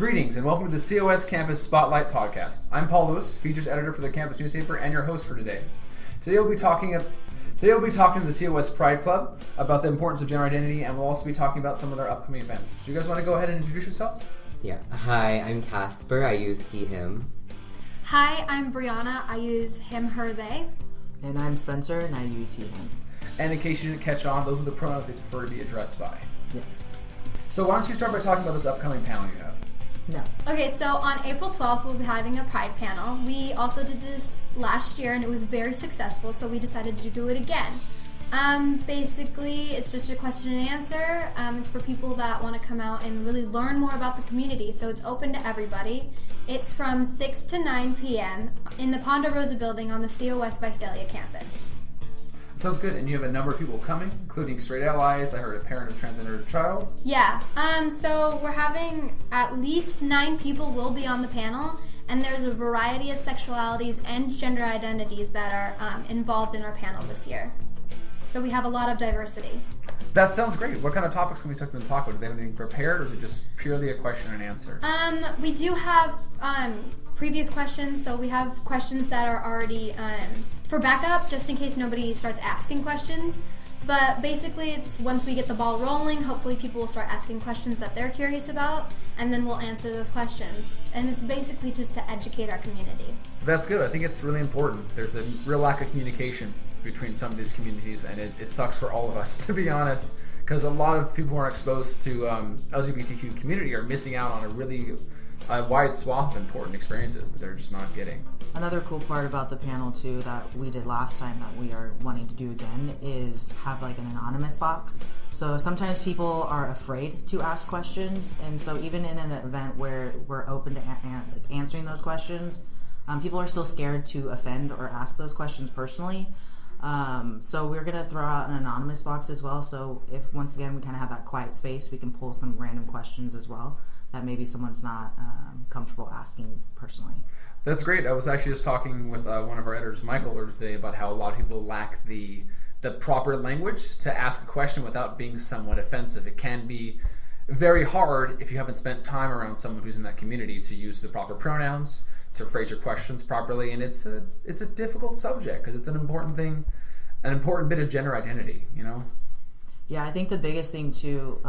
Greetings and welcome to the COS Campus Spotlight Podcast. I'm Paul Lewis, features editor for the campus newspaper and your host for today. Today we'll be talking to the COS Pride Club about the importance of gender identity, and we'll also be talking about some of their upcoming events. Do you guys want to go ahead and introduce yourselves? Yeah. Hi, I'm Casper. I use he, him. Hi, I'm Briauna. I use him, her, they. And I'm Spencer, and I use he, him. And in case you didn't catch on, those are the pronouns they prefer to be addressed by. Yes. So why don't you start by talking about this upcoming panel you have? No. Okay, so on April 12th, we'll be having a Pride panel. We also did this last year, and it was very successful, so we decided to do it again. Basically, it's just a question and answer. It's for people that want to come out and really learn more about the community, so it's open to everybody. It's from 6 to 9 p.m. in the Ponderosa building on the COS Visalia campus. Sounds good. And you have a number of people coming, including straight allies. I heard a parent of a transgender child. Yeah. So we're having at least 9 people will be on the panel, and there's a variety of sexualities and gender identities that are involved in our panel this year. So we have a lot of diversity. That sounds great. What kind of topics can we talk about? Do they have anything prepared, or is it just purely a question and answer? We do have previous questions, so we have questions that are already for backup, just in case nobody starts asking questions. But basically, it's once we get the ball rolling, hopefully people will start asking questions that they're curious about, and then we'll answer those questions. And it's basically just to educate our community. That's good. I think it's really important. There's a real lack of communication between some of these communities, and it sucks for all of us, to be honest, because a lot of people who are exposed to LGBTQ community are missing out on a really wide swath of important experiences that they're just not getting. Another cool part about the panel, too, that we did last time that we are wanting to do again is have, like, an anonymous box. So sometimes people are afraid to ask questions, and so even in an event where we're open to answering those questions, people are still scared to offend or ask those questions personally. So we're going to throw out an anonymous box as well, so if, once again, we kind of have that quiet space, we can pull some random questions as well that maybe someone's not comfortable asking personally. That's great. I was actually just talking with one of our editors, Michael, earlier today about how a lot of people lack the proper language to ask a question without being somewhat offensive. It can be very hard if you haven't spent time around someone who's in that community to use the proper pronouns, to phrase your questions properly, and it's a difficult subject because it's an important thing, an important bit of gender identity, you know? Yeah, I think the biggest thing too,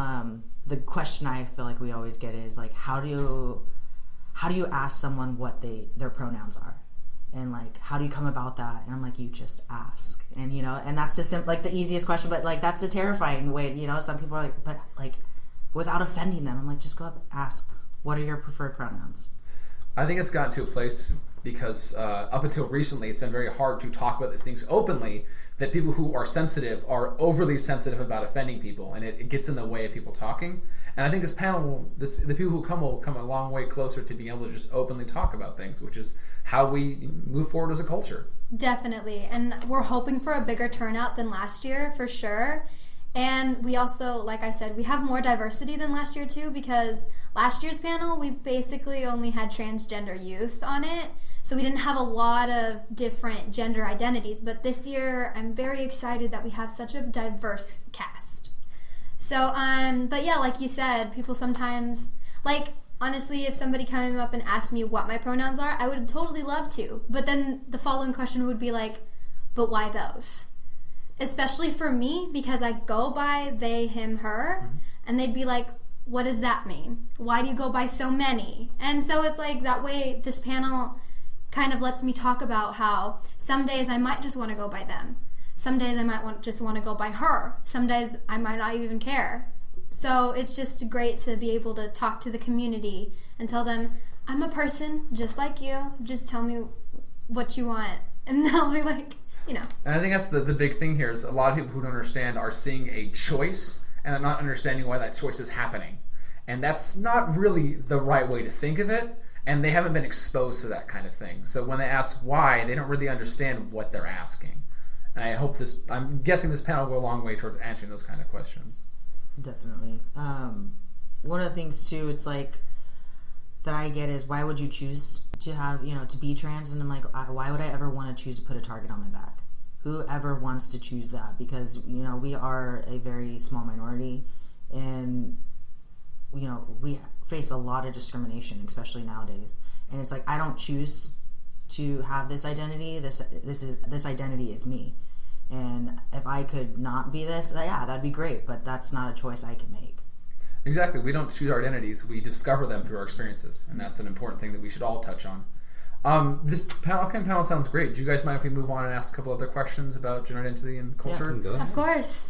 the question I feel like we always get is like, how do you ask someone what their pronouns are? And like, how do you come about that? And I'm like, you just ask. And you know, and that's just like the easiest question, but like that's the terrifying way, you know, some people are like, but like without offending them, I'm like, just go up and ask, what are your preferred pronouns? I think it's gotten to a place because up until recently it's been very hard to talk about these things openly, that people who are sensitive are overly sensitive about offending people, and it gets in the way of people talking. And I think this panel, the people who come will come a long way closer to being able to just openly talk about things, which is how we move forward as a culture. Definitely. And we're hoping for a bigger turnout than last year, for sure. And we also, like I said, we have more diversity than last year too, because last year's panel, we basically only had transgender youth on it. So we didn't have a lot of different gender identities. But this year, I'm very excited that we have such a diverse cast. So, but yeah, like you said, people sometimes, like, honestly, if somebody came up and asked me what my pronouns are, I would totally love to. But then the following question would be like, but why those? Especially for me, because I go by they, him, her, and they'd be like, what does that mean? Why do you go by so many? And so it's like that way this panel kind of lets me talk about how some days I might just want to go by them. Some days I might just want to go by her. Some days I might not even care. So it's just great to be able to talk to the community and tell them, I'm a person just like you. Just tell me what you want. And they'll be like, you know. And I think that's the big thing here is a lot of people who don't understand are seeing a choice and are not understanding why that choice is happening. And that's not really the right way to think of it, and they haven't been exposed to that kind of thing. So when they ask why, they don't really understand what they're asking. And I'm guessing this panel will go a long way towards answering those kind of questions. Definitely. One of the things too, it's like, that I get is, why would you choose to have, you know, to be trans? And I'm like, why would I ever want to choose to put a target on my back? Whoever wants to choose that? Because, you know, we are a very small minority, and, you know, face a lot of discrimination, especially nowadays. And it's like, I don't choose to have this identity. This identity is me. And if I could not be this, yeah, that'd be great. But that's not a choice I can make. Exactly. We don't choose our identities. We discover them through our experiences. And that's an important thing that we should all touch on. This panel sounds great. Do you guys mind if we move on and ask a couple other questions about gender identity and culture? Go ahead. Of course.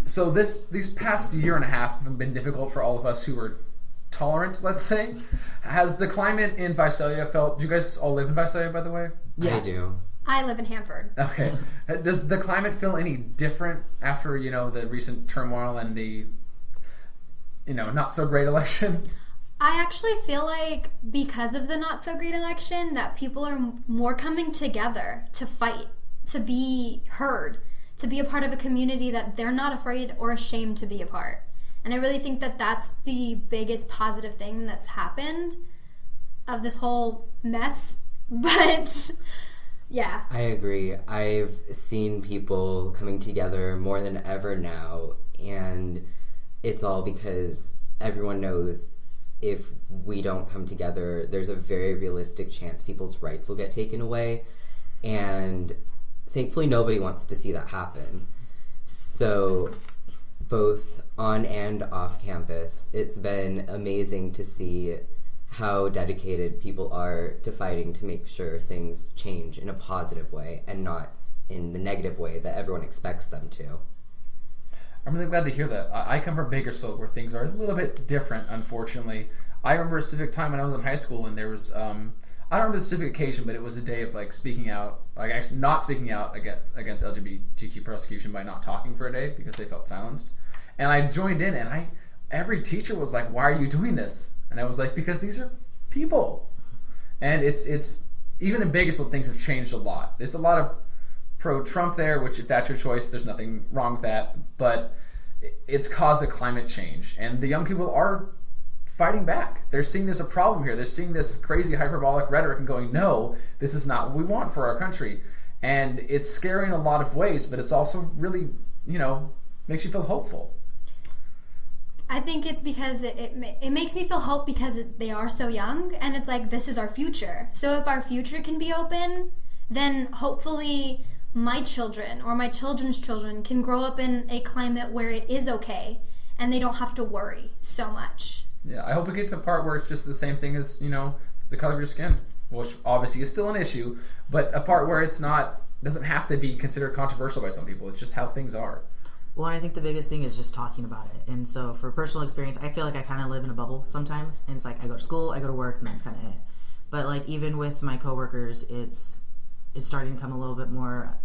So these past year and a half have been difficult for all of us who are tolerant, let's say. Has the climate in Visalia felt... Do you guys all live in Visalia, by the way? Yeah. I do. I live in Hanford. Okay. Does the climate feel any different after, the recent turmoil and the, not so great election? I actually feel like because of the not so great election that people are more coming together to fight, to be heard, to be a part of a community that they're not afraid or ashamed to be a part. And I really think that that's the biggest positive thing that's happened of this whole mess. But yeah. I agree. I've seen people coming together more than ever now, and it's all because everyone knows if we don't come together, there's a very realistic chance people's rights will get taken away, and thankfully nobody wants to see that happen. So both on and off campus, it's been amazing to see how dedicated people are to fighting to make sure things change in a positive way and not in the negative way that everyone expects them to. I'm really glad to hear that. I come from Bakersfield where things are a little bit different, unfortunately. I remember a specific time when I was in high school and there was, I don't remember the specific occasion, but it was a day of speaking out, actually not speaking out against LGBTQ persecution by not talking for a day because they felt silenced. And I joined in and every teacher was like, why are you doing this? And I was like, because these are people. And it's even in Bakersfield, things have changed a lot. There's a lot of pro-Trump there, which if that's your choice, there's nothing wrong with that. But it's caused a climate change. And the young people are fighting back. They're seeing there's a problem here. They're seeing this crazy hyperbolic rhetoric and going, no, this is not what we want for our country. And it's scary in a lot of ways, but it's also really, makes you feel hopeful. I think it's because it makes me feel hope because they are so young, and it's like, this is our future. So if our future can be open, then hopefully my children or my children's children can grow up in a climate where it is okay and they don't have to worry so much. Yeah, I hope we get to a part where it's just the same thing as, the color of your skin, which obviously is still an issue, but a part where it's doesn't have to be considered controversial by some people. It's just how things are. Well, and I think the biggest thing is just talking about it. And so for personal experience, I feel like I kind of live in a bubble sometimes. And it's like I go to school, I go to work, and that's kind of it. But even with my coworkers, it's starting to become a little bit more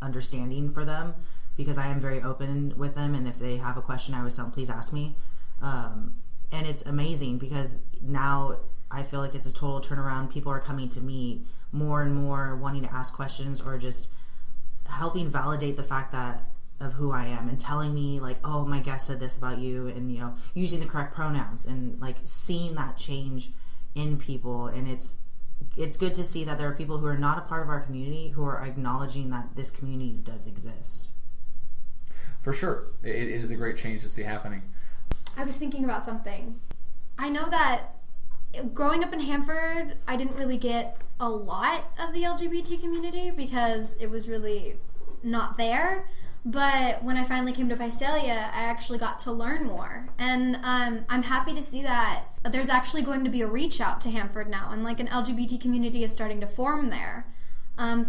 understanding for them because I am very open with them. And if they have a question, I always tell them, please ask me. And it's amazing because now I feel like it's a total turnaround. People are coming to me more and more wanting to ask questions or just helping validate the fact of who I am and telling me oh, my guest said this about you, and using the correct pronouns and seeing that change in people. And it's good to see that there are people who are not a part of our community who are acknowledging that this community does exist. For sure. It is a great change to see happening. I was thinking about something. I know that growing up in Hanford, I didn't really get a lot of the LGBT community because it was really not there. But when I finally came to Visalia, I actually got to learn more. And I'm happy to see that there's actually going to be a reach out to Hanford now. And an LGBT community is starting to form there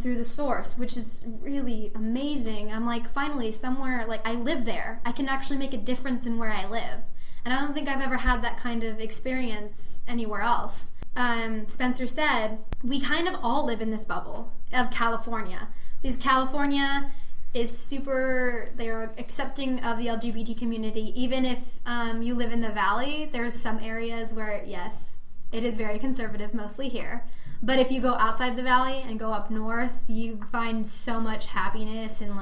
through the source, which is really amazing. I'm finally somewhere, I live there. I can actually make a difference in where I live. And I don't think I've ever had that kind of experience anywhere else. Spencer said, we kind of all live in this bubble of California. Because California is they're accepting of the LGBT community. Even if you live in the valley, there's some areas where, yes, it is very conservative, mostly here. But if you go outside the valley and go up north, you find so much happiness and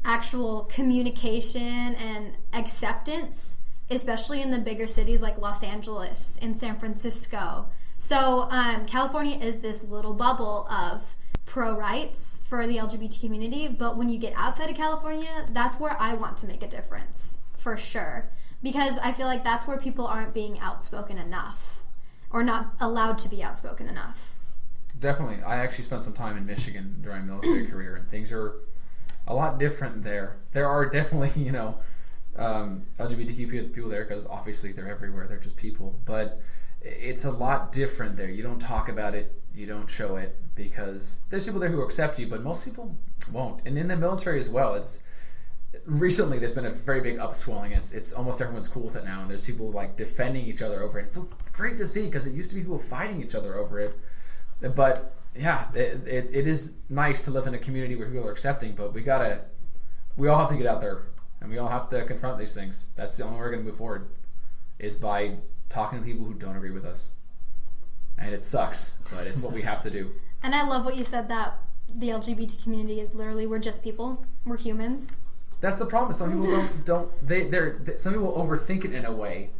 actual communication and acceptance, especially in the bigger cities like Los Angeles and San Francisco. So California is this little bubble of pro-rights for the LGBT community, but when you get outside of California, that's where I want to make a difference, for sure. because I feel like that's where people aren't being outspoken enough or not allowed to be outspoken enough. Definitely. I actually spent some time in Michigan during my military career, and things are a lot different there. There are definitely, LGBTQ people there because obviously they're everywhere. They're just people. But it's a lot different there. You don't talk about it. You don't show it because there's people there who accept you, but most people won't. And in the military as well, recently there's been a very big upswelling. It's almost everyone's cool with it now, and there's people like defending each other over it. It's so great to see because it used to be people fighting each other over it. But yeah, it is nice to live in a community where people are accepting, but we all have to get out there and we all have to confront these things. That's the only way we're going to move forward, is by talking to people who don't agree with us. And it sucks, but it's what we have to do. And I love what you said, that the LGBT community is literally, we're just people. We're humans. That's the problem. Some people some people overthink it in a way.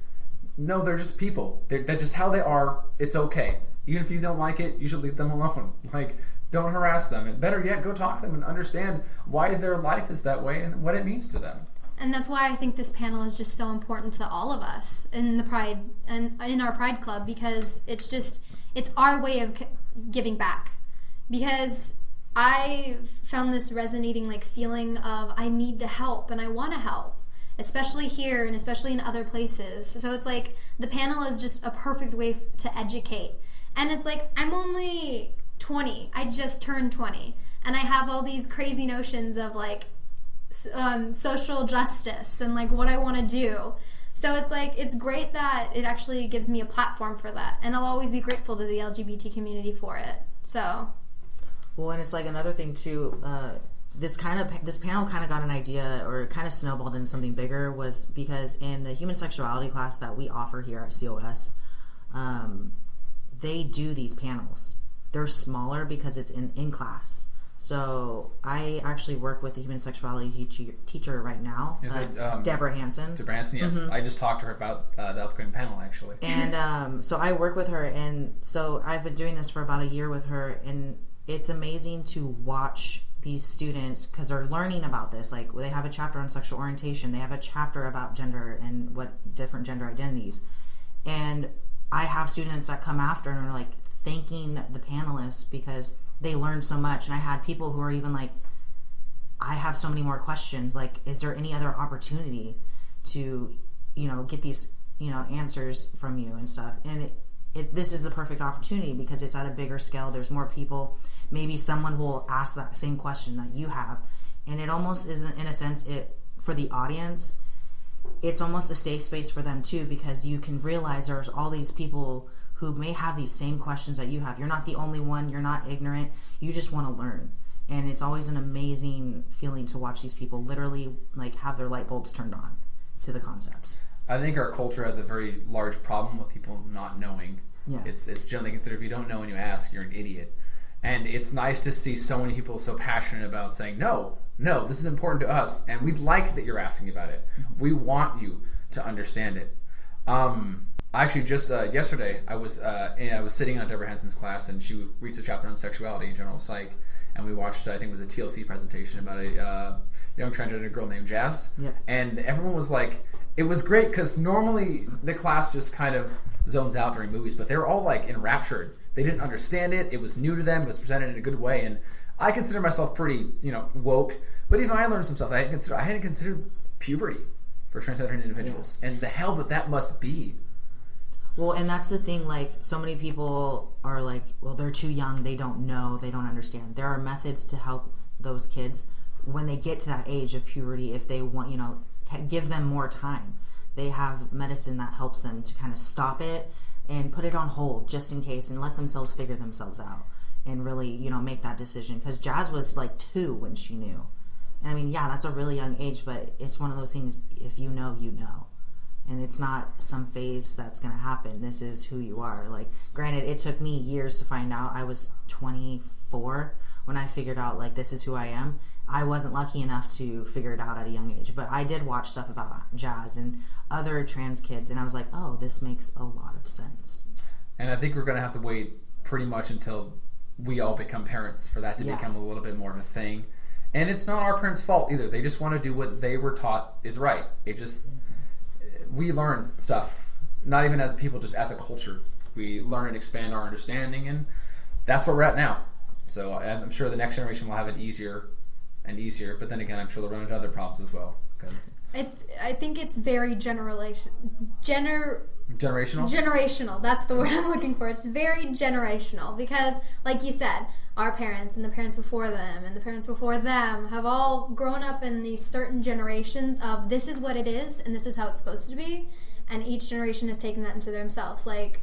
No, they're just people. That's just how they are. It's okay. Even if you don't like it, you should leave them alone. Like, don't harass them. And better yet, go talk to them and understand why their life is that way and what it means to them. And that's why I think this panel is just so important to all of us in the Pride and in our Pride Club, because it's our way of giving back. Because I found this resonating feeling of I need to help and I want to help, especially here and especially in other places. So it's like the panel is just a perfect way to educate. And it's like, I'm only 20. I just turned 20. And I have all these crazy notions of social justice and what I want to do. So it's great that it actually gives me a platform for that. And I'll always be grateful to the LGBT community for it. So. Well, and it's another thing too, this panel kind of got an idea, or kind of snowballed into something bigger, was because in the human sexuality class that we offer here at COS, they do these panels. They're smaller because it's in class. So I actually work with the human sexuality teacher right now, Deborah Hansen. Deborah Hansen, yes. Mm-hmm. I just talked to her about the upcoming panel, actually. And so I work with her, and so I've been doing this for about a year with her, and it's amazing to watch these students, because they're learning about this. They have a chapter on sexual orientation. They have a chapter about gender and what different gender identities. And I have students that come after and are thanking the panelists because they learned so much. And I had people who are even I have so many more questions. Is there any other opportunity to, get these, answers from you and stuff? And this is the perfect opportunity because it's at a bigger scale. There's more people. Maybe someone will ask that same question that you have. And it almost isn't, in a sense, for the audience, it's almost a safe space for them too, because you can realize there's all these people who may have these same questions that you have. You're not the only one. You're not ignorant. You just want to learn. And it's always an amazing feeling to watch these people literally have their light bulbs turned on to the concepts. I think our culture has a very large problem with people not knowing. Yeah. It's generally considered, if you don't know and you ask, you're an idiot. And it's nice to see so many people so passionate about saying, no, this is important to us, and we like that you're asking about it. We want you to understand it. Actually, just yesterday, I was sitting in Deborah Hansen's class, and she reads a chapter on sexuality in general psych, and we watched, I think it was a TLC presentation about a young transgender girl named Jazz. Yeah. And everyone was it was great, because normally the class just kind of zones out during movies, but they were all enraptured. They didn't understand it. It was new to them. It was presented in a good way, and I consider myself pretty, woke. But even I learned some stuff. I hadn't considered puberty for transgender individuals, and the hell that must be. Well, and that's the thing. So many people are well, they're too young. They don't know. They don't understand. There are methods to help those kids when they get to that age of puberty. If they want, give them more time. They have medicine that helps them to kind of stop it and put it on hold just in case, and let themselves figure themselves out and really, make that decision. Because Jazz was 2 when she knew. And I mean, yeah, that's a really young age, but it's one of those things, if you know, you know. And it's not some phase that's going to happen. This is who you are. Granted, it took me years to find out. I was 24 when I figured out, this is who I am. I wasn't lucky enough to figure it out at a young age, but I did watch stuff about Jazz and other trans kids, and I was like, oh, this makes a lot of sense. And I think we're going to have to wait pretty much until we all become parents for that to become a little bit more of a thing. And it's not our parents' fault either. They just want to do what they were taught is right. we learn stuff, not even as people, just as a culture. We learn and expand our understanding, and that's where we're at now. So I'm sure the next generation will have it easier and easier, but then again, I'm sure they'll run into other problems as well. I think it's very generational. Generational. That's the word I'm looking for. It's very generational because, like you said, our parents and the parents before them and the parents before them have all grown up in these certain generations of this is what it is and this is how it's supposed to be, and each generation has taken that into themselves. Like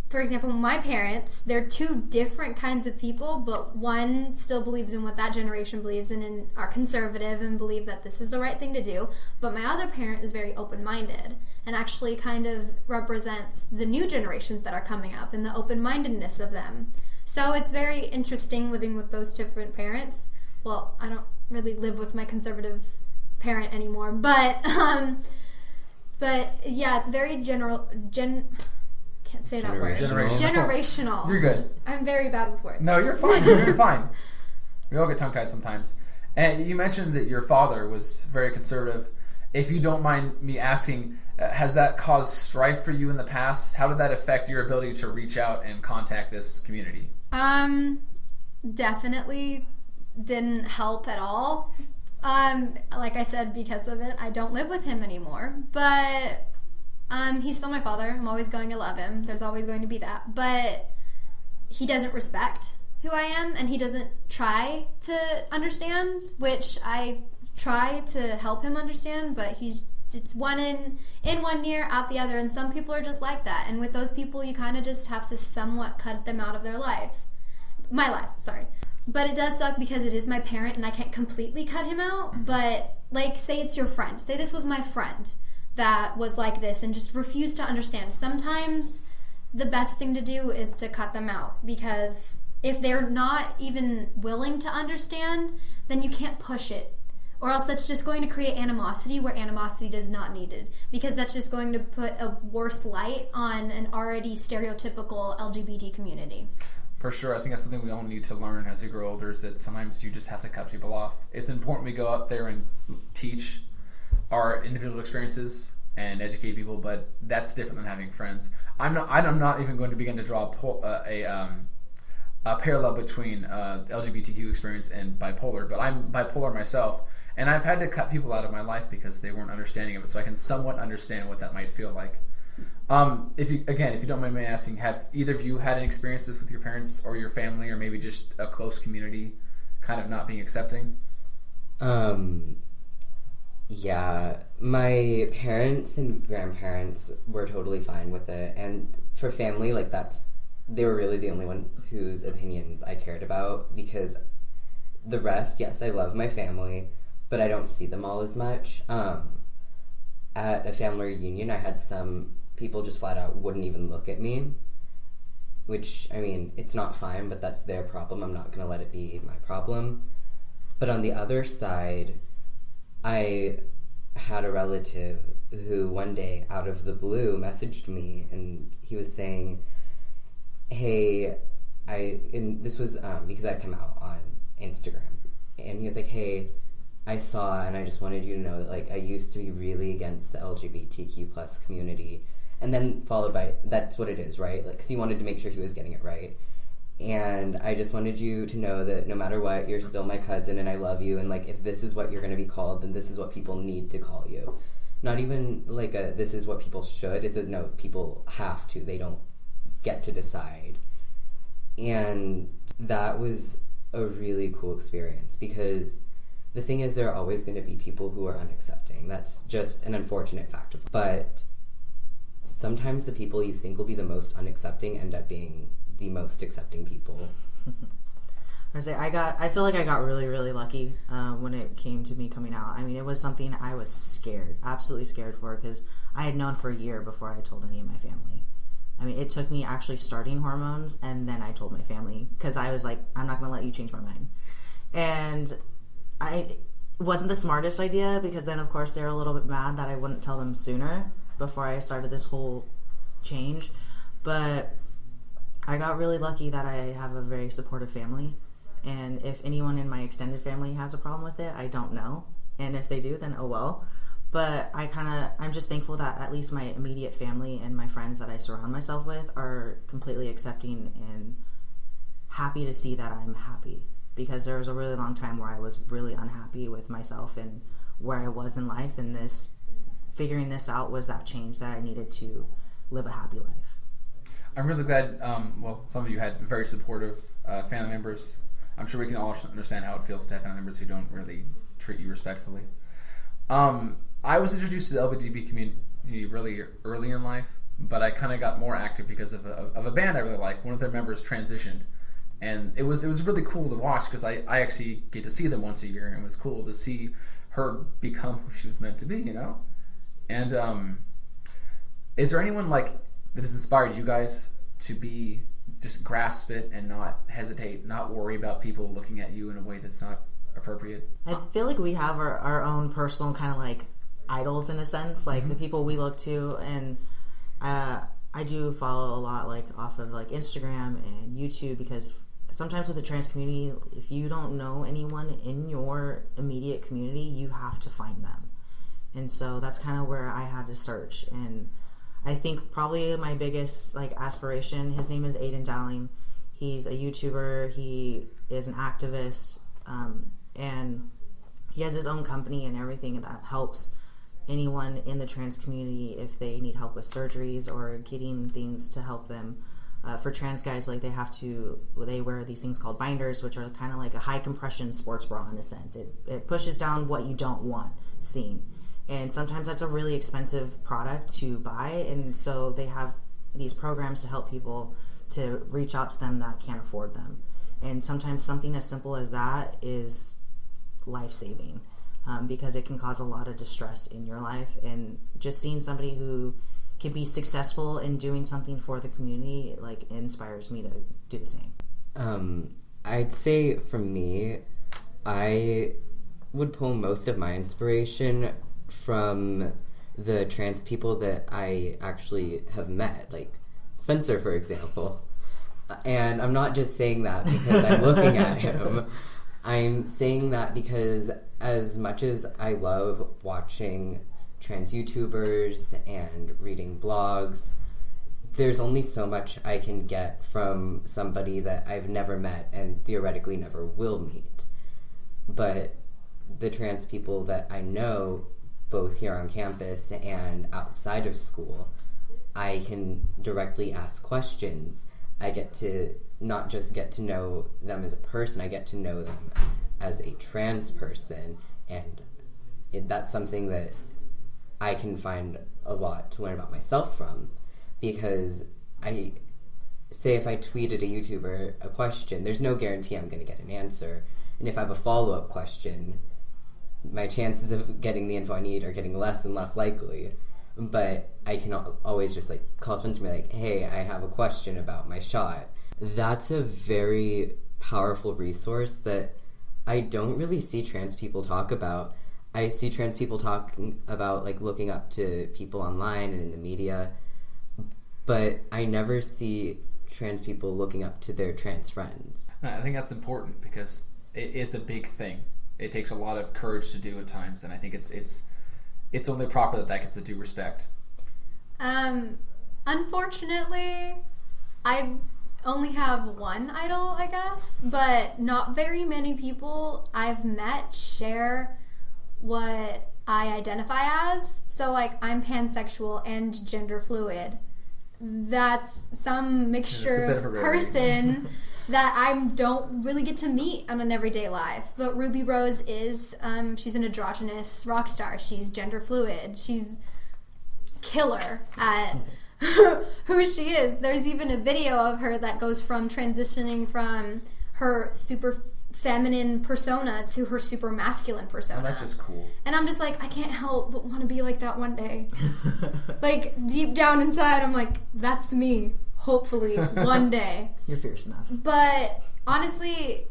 for example, my parents, they're two different kinds of people, but one still believes in what that generation believes in and are conservative and believe that this is the right thing to do. But my other parent is very open-minded and actually kind of represents the new generations that are coming up and the open-mindedness of them. So it's very interesting living with those different parents. Well, I don't really live with my conservative parent anymore, but yeah, it's very can't say that word. Generational. You're good. I'm very bad with words. No, you're fine. You're fine. We all get tongue-tied sometimes. And you mentioned that your father was very conservative. If you don't mind me asking, has that caused strife for you in the past? How did that affect your ability to reach out and contact this community? Definitely didn't help at all. Like I said, because of it, I don't live with him anymore. But he's still my father. I'm always going to love him. There's always going to be that. But he doesn't respect who I am, and he doesn't try to understand, which I try to help him understand, but it's one in one ear, out the other, and some people are just like that. And with those people, you kind of just have to somewhat cut them out of their life. My life, sorry. But it does suck because it is my parent, and I can't completely cut him out. But, like, say it's your friend. Say this was my friend that was like this and just refused to understand. Sometimes the best thing to do is to cut them out, because if they're not even willing to understand, then you can't push it, or else that's just going to create animosity where animosity is not needed, because that's just going to put a worse light on an already stereotypical LGBT community. For sure. I think that's something we all need to learn as we grow older, is that sometimes you just have to cut people off. It's important we go out there and teach our individual experiences and educate people, but that's different than having friends. I'm not even going to begin to draw a parallel between LGBTQ experience and bipolar, but I'm bipolar myself, and I've had to cut people out of my life because they weren't understanding of it, so I can somewhat understand what that might feel like. If you don't mind me asking, have either of you had any experiences with your parents or your family, or maybe just a close community kind of not being accepting? Yeah, my parents and grandparents were totally fine with it, and for family, like, they were really the only ones whose opinions I cared about, because the rest, yes, I love my family, but I don't see them all as much. At a family reunion, I had some people just flat out wouldn't even look at me, which, I mean, it's not fine, but that's their problem. I'm not going to let it be my problem. But on the other side, I had a relative who one day, out of the blue, messaged me, and he was saying, hey, this was because I come out on Instagram, and he was like, hey, I saw, and I just wanted you to know that, like, I used to be really against the LGBTQ plus community, and then followed by, that's what it is, right? Like, because he wanted to make sure he was getting it right. And I just wanted you to know that no matter what, you're still my cousin, and I love you, and, like, if this is what you're going to be called, then this is what people need to call you. Not even, like, this is what people should. It's no, people have to. They don't get to decide. And that was a really cool experience, because the thing is, there are always going to be people who are unaccepting. That's just an unfortunate fact of it. But sometimes the people you think will be the most unaccepting end up being the most accepting people. I feel like I got really, really lucky when it came to me coming out. I mean, it was something I was scared, absolutely scared for, because I had known for a year before I told any of my family. I mean, it took me actually starting hormones, and then I told my family, because I was like, I'm not going to let you change my mind. And it wasn't the smartest idea, because then, of course, they were a little bit mad that I wouldn't tell them sooner before I started this whole change. But I got really lucky that I have a very supportive family, and if anyone in my extended family has a problem with it, I don't know, and if they do, then oh well. But I'm just thankful that at least my immediate family and my friends that I surround myself with are completely accepting and happy to see that I'm happy. Because there was a really long time where I was really unhappy with myself and where I was in life, and figuring this out was that change that I needed to live a happy life. I'm really glad, some of you had very supportive family members. I'm sure we can all understand how it feels to have family members who don't really treat you respectfully. I was introduced to the LGBT community really early in life, but I kind of got more active because of a band I really like. One of their members transitioned, and it was really cool to watch because I actually get to see them once a year, and it was cool to see her become who she was meant to be, you know? And is there anyone that has inspired you guys to just grasp it and not hesitate, not worry about people looking at you in a way that's not appropriate? I feel like we have our own personal kind of idols in a sense, the people we look to, and I do follow a lot off of Instagram and YouTube, because sometimes with the trans community, if you don't know anyone in your immediate community, you have to find them. And so that's kind of where I had to search. And I think probably my biggest aspiration, his name is Aiden Dowling. He's a YouTuber. He is an activist, and he has his own company and everything that helps anyone in the trans community if they need help with surgeries or getting things to help them. For trans guys, they wear these things called binders, which are kind of like a high compression sports bra in a sense. It pushes down what you don't want seen. And sometimes that's a really expensive product to buy, and so they have these programs to help people to reach out to them that can't afford them. And sometimes something as simple as that is life-saving, because it can cause a lot of distress in your life. And just seeing somebody who can be successful in doing something for the community inspires me to do the same. I'd say for me, I would pull most of my inspiration from the trans people that I actually have met, like Spencer, for example. And I'm not just saying that because I'm looking at him. I'm saying that because as much as I love watching trans YouTubers and reading blogs, there's only so much I can get from somebody that I've never met and theoretically never will meet. But the trans people that I know, both here on campus and outside of school, I can directly ask questions. I get to not just get to know them as a person, I get to know them as a trans person, and that's something that I can find a lot to learn about myself from, because I say if I tweeted a YouTuber a question, there's no guarantee I'm going to get an answer, and if I have a follow-up question, my chances of getting the info I need are getting less and less likely. But I can always just call Spencer and be like, hey, I have a question about my shot. That's a very powerful resource that I don't really see trans people talk about. I see trans people talking about looking up to people online and in the media, but I never see trans people looking up to their trans friends. I think that's important because it is a big thing. It takes a lot of courage to do at times, and I think it's only proper that gets a due respect. Unfortunately, I only have one idol, I guess, but not very many people I've met share what I identify as. So, I'm pansexual and gender fluid. That's some mixture of person that I don't really get to meet on an everyday life. But Ruby Rose is, she's an androgynous rock star. She's gender fluid. She's killer at who she is. There's even a video of her that goes from transitioning from her super feminine persona to her super masculine persona. Oh, that's just cool. And I'm just I can't help but want to be like that one day. Deep down inside, I'm that's me. Hopefully, one day. You're fierce enough. But honestly,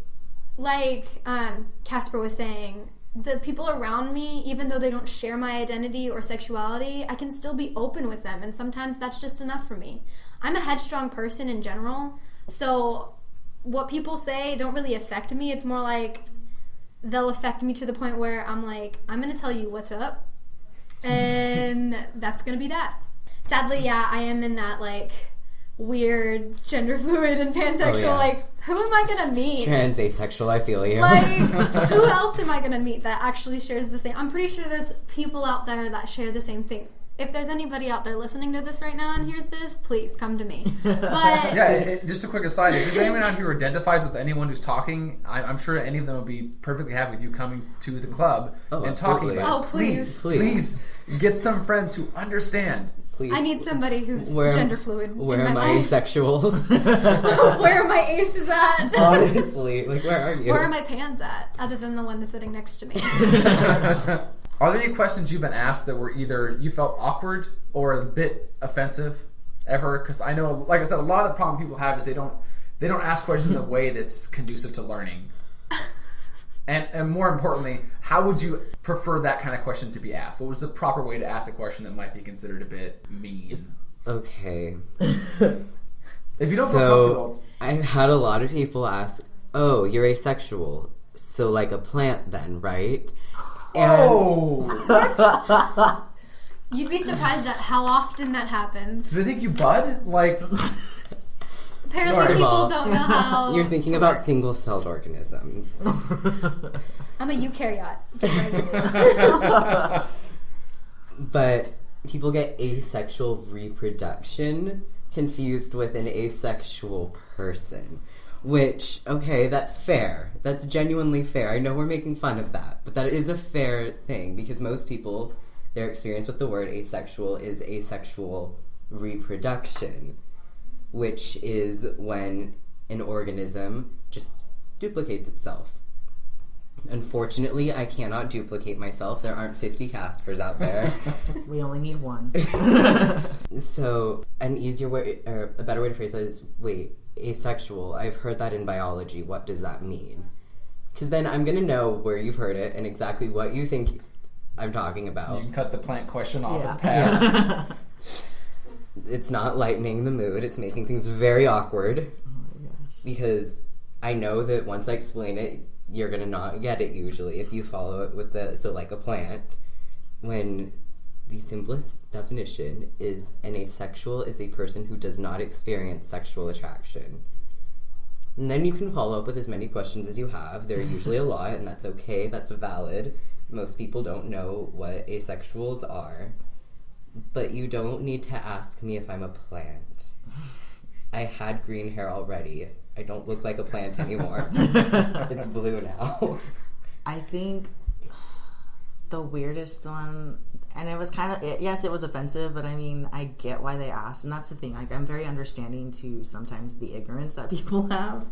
Casper was saying, the people around me, even though they don't share my identity or sexuality, I can still be open with them, and sometimes that's just enough for me. I'm a headstrong person in general, so what people say don't really affect me. It's more they'll affect me to the point where I'm I'm going to tell you what's up, And that's gonna be that. Sadly, yeah, I am in that like weird gender fluid and pansexual. Oh, yeah. Like, who am I gonna meet? Trans, asexual, I feel you. Like, who else am I gonna meet that actually shares the same? I'm pretty sure there's people out there that share the same thing. If there's anybody out there listening to this right now and hears this, please come to me. But Just a quick aside, if there's anyone out here who identifies with anyone who's talking, I'm sure any of them would be perfectly happy with you coming to the club and talking absolutely. about it. please Get some friends who understand. Please. I need somebody who's gender fluid. Where in are my my life. asexuals? Where are my aces at? Honestly, like, where are you? Where are my pans at, other than the one that's sitting next to me? Are there any questions you've been asked that were either you felt awkward or a bit offensive ever? Because I know, like I said, a lot of the problem people have is they don't ask questions in a way that's conducive to learning. And more importantly, how would you prefer that kind of question to be asked? What was the proper way to ask a question that might be considered a bit mean? Okay. If you don't feel comfortable, I've had a lot of people ask, "Oh, you're asexual, so like a plant then, right?" what? You'd be surprised at how often that happens. Do they think you bud? Like, Apparently Sorry, people Bob. don't know how You're thinking about single-celled organisms. I'm a eukaryote. Get ready. But people get asexual reproduction confused with an asexual person. Which, okay, that's fair. That's genuinely fair. I know we're making fun of that, but that is a fair thing because most people, their experience with the word asexual is asexual reproduction, which is when an organism just duplicates itself. Unfortunately, I cannot duplicate myself. There aren't 50 Caspers out there. We only need one. So, an easier way, or a better way to phrase that is, wait, asexual, I've heard that in biology. What does that mean? Because then I'm going to know where you've heard it and exactly what you think I'm talking about. you can cut the plant question off Yeah. at the pass. It's not lightening the mood. It's making things very awkward. Because I know that once I explain it, you're going to not get it usually if you follow it with so like a plant. When the simplest definition is an asexual is a person who does not experience sexual attraction. And then you can follow up with as many questions as you have. There are usually a lot, and that's okay. That's valid. Most people don't know what asexuals are. But you don't need to ask me if I'm a plant. I had green hair already. I don't look like a plant anymore. It's blue now. I think the weirdest one, and it was kind of, yes, it was offensive, but I mean, I get why they asked, and that's the thing. Like, I'm very understanding to sometimes the ignorance that people have.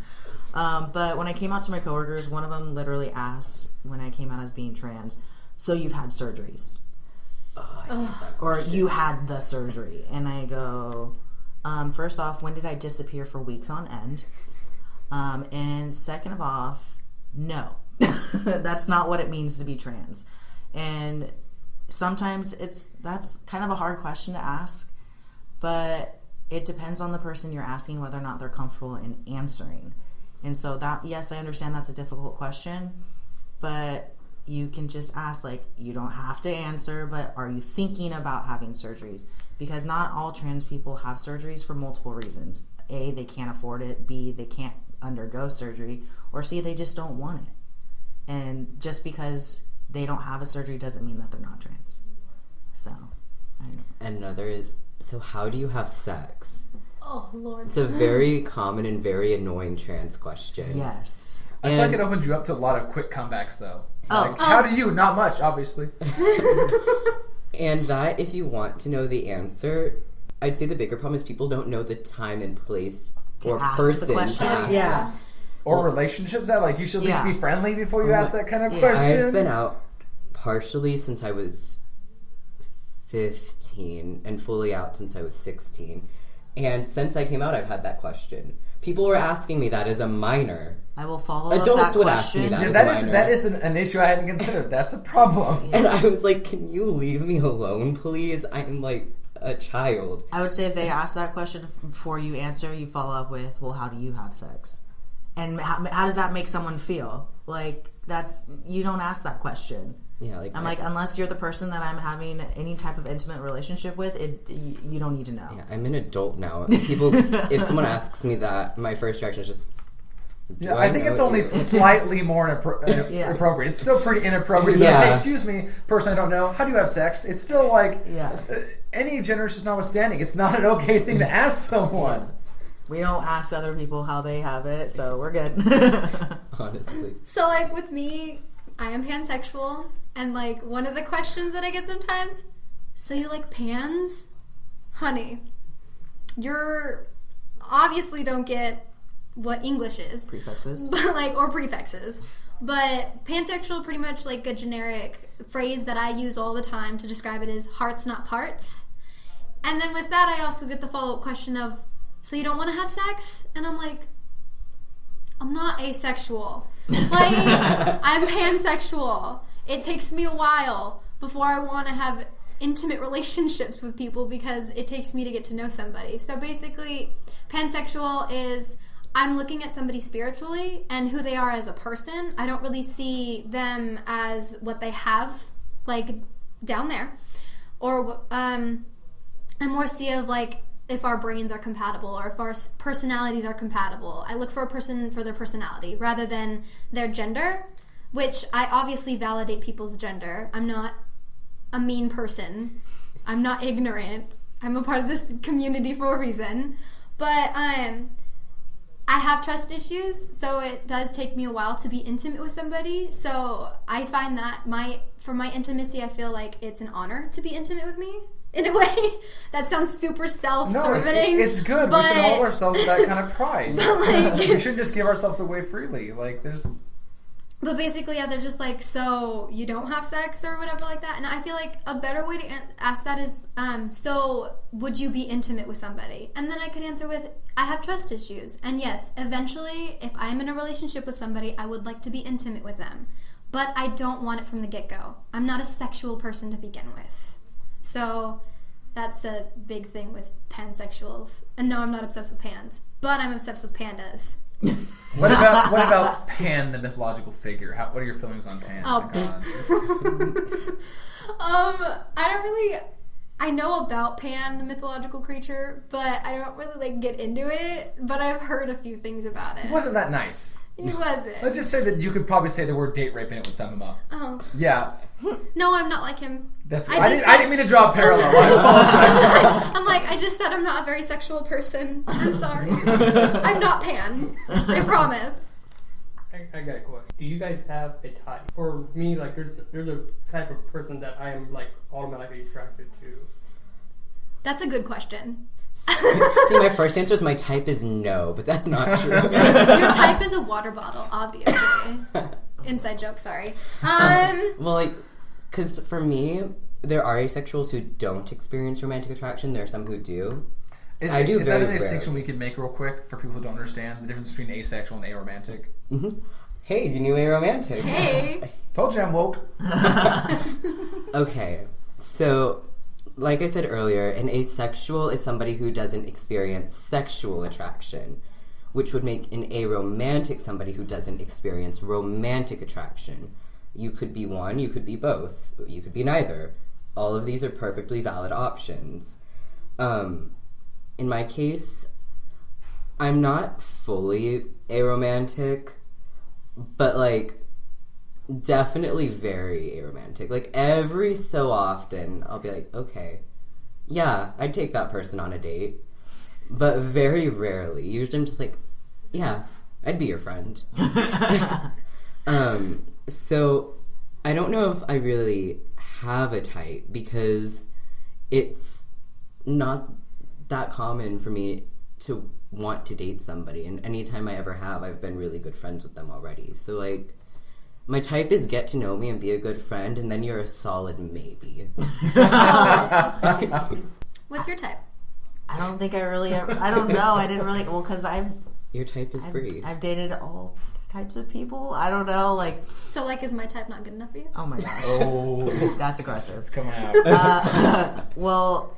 But when I came out to my coworkers, one of them literally asked, when I came out as being trans, "So you've had surgeries?" Or "You had the surgery?" And I go, first off, when did I disappear for weeks on end? And second of all, no. That's not what it means to be trans. And sometimes that's kind of a hard question to ask, but it depends on the person you're asking whether or not they're comfortable in answering. And so that, yes, I understand that's a difficult question, but you can just ask, like, you don't have to answer, but are you thinking about having surgeries? Because not all trans people have surgeries for multiple reasons. A, they can't afford it. B, they can't undergo surgery. Or C, they just don't want it. And just because they don't have a surgery doesn't mean that they're not trans. So, I don't know. Another is, so how do you have sex? Oh, Lord. It's a very common and very annoying trans question. Yes. I feel like it opens you up to a lot of quick comebacks, though. Oh. Like, how do you? Not much, obviously. And that, if you want to know the answer, I'd say the bigger problem is people don't know the time and place or ask the person to question. ask. Yeah. Or relationships that, like, you should at least Yeah. be friendly before you ask that kind of Yeah. question. I've been out partially since I was 15 and fully out since I was 16. And since I came out, I've had that question. People were asking me that as a minor. I will follow up Adults that would ask me question. that. Yeah, that is an issue I hadn't considered. That's a problem. And I was like, can you leave me alone, please? I'm like a child. I would say if they ask that question before you answer, you follow up with, well, how do you have sex? And how does that make someone feel? Like, you don't ask that question. Yeah, like I'm like, unless you're the person that I'm having any type of intimate relationship with, you don't need to know. Yeah, I'm an adult now. People, if someone asks me that, my first reaction is just. Yeah, I think it's only slightly more appropriate. It's still pretty inappropriate. Yeah. Like, hey, excuse me, person I don't know, how do you have sex? It's still like, Yeah. Any gender is notwithstanding, it's not an okay thing to ask someone. We don't ask other people how they have it, so we're good. Honestly. So, like, with me, I am pansexual, and, like, one of the questions that I get sometimes, so you like pans? Honey, you're obviously don't get what English is. Prefixes. But, like, or prefixes. But pansexual, pretty much, like, a generic phrase that I use all the time to describe it is hearts, not parts. And then with that, I also get the follow-up question of, so you don't want to have sex? And I'm like, I'm not asexual. Like, I'm pansexual. It takes me a while before I want to have intimate relationships with people because it takes me to get to know somebody. So basically, pansexual is I'm looking at somebody spiritually and who they are as a person. I don't really see them as what they have, like, down there. Or I more see of, like, if our brains are compatible or if our personalities are compatible. I look for a person for their personality rather than their gender, which I obviously validate people's gender. I'm not a mean person. I'm not ignorant. I'm a part of this community for a reason. But I have trust issues, so it does take me a while to be intimate with somebody. So I find that for my intimacy, I feel like it's an honor to be intimate with me. In a way, that sounds super self-serving. No, it's good. We should hold ourselves with that kind of pride. Like, we shouldn't just give ourselves away freely. Like, there's... But basically, yeah, they're just like, so you don't have sex or whatever like that. And I feel like a better way to ask that is, so would you be intimate with somebody? And then I could answer with, I have trust issues. And yes, eventually, if I'm in a relationship with somebody, I would like to be intimate with them. But I don't want it from the get-go. I'm not a sexual person to begin with. So that's a big thing with pansexuals. And no, I'm not obsessed with pans, but I'm obsessed with pandas. What about Pan, the mythological figure? What are your feelings on Pan? Oh, I don't really. I know about Pan, the mythological creature, but I don't really like get into it. But I've heard a few things about it. It wasn't that nice. It wasn't. Let's just say that you could probably say the word date rape and it would sum him up. Oh. Yeah. No, I'm not like him. I didn't mean to draw a parallel. I apologize. I'm like, I just said I'm not a very sexual person. I'm sorry. I'm not Pan. I promise. I got a question. Do you guys have a type? For me, like, there's a type of person that I am, like, automatically attracted to. That's a good question. See, my first answer is my type is no, but that's not true. Your type is a water bottle, obviously. Inside joke, sorry. Well, like, because for me, there are asexuals who don't experience romantic attraction. There are some who do. Is that an distinction we could make real quick for people who don't understand the difference between asexual and aromantic? Mm-hmm. Hey, you knew aromantic. Hey. Told you I'm woke. Okay, so like I said earlier, an asexual is somebody who doesn't experience sexual attraction, which would make an aromantic somebody who doesn't experience romantic attraction. You could be one, you could be both, you could be neither. All of these are perfectly valid options. In my case, I'm not fully aromantic, but, like, definitely very aromantic. Like, every so often, I'll be like, okay, yeah, I'd take that person on a date. But very rarely. Usually I'm just like, yeah, I'd be your friend. So, I don't know if I really have a type, because it's not that common for me to want to date somebody. And anytime I ever have, I've been really good friends with them already. So, like, my type is get to know me and be a good friend, and then you're a solid maybe. What's your type? I don't think I really ever, I don't know. I didn't really, well, because Your type is Brie. I've dated all types of people. I don't know, like. So, like, is my type not good enough for you? Oh my gosh. Oh. That's aggressive. It's coming out. Well,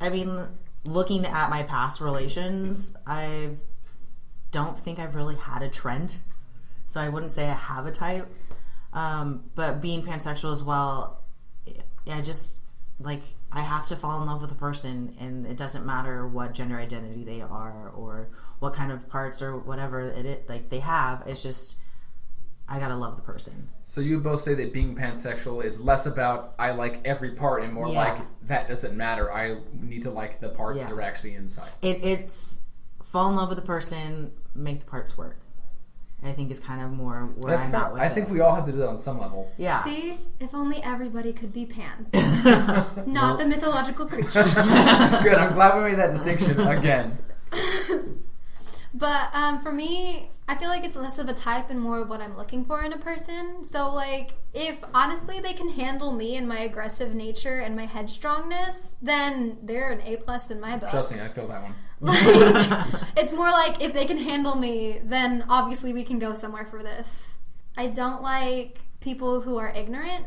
I mean, looking at my past relations, I don't think I've really had a trend. So I wouldn't say I have a type. But being pansexual as well, I just, like, I have to fall in love with a person, and it doesn't matter what gender identity they are or what kind of parts or whatever like they have. It's just, I gotta love the person. So you both say that being pansexual is less about I like every part and more like that doesn't matter. I need to like the part that they're actually inside. It's fall in love with the person, make the parts work. I think is kind of more where I'm at with I think we all have to do that on some level. Yeah. See, if only everybody could be Pan, not the mythological creature. Good. I'm glad we made that distinction again. But for me, I feel like it's less of a type and more of what I'm looking for in a person. So, like, if honestly they can handle me and my aggressive nature and my headstrongness, then they're an A+ in my book. Trust me, I feel that one. Like, it's more like if they can handle me, then obviously we can go somewhere for this. I don't like people who are ignorant.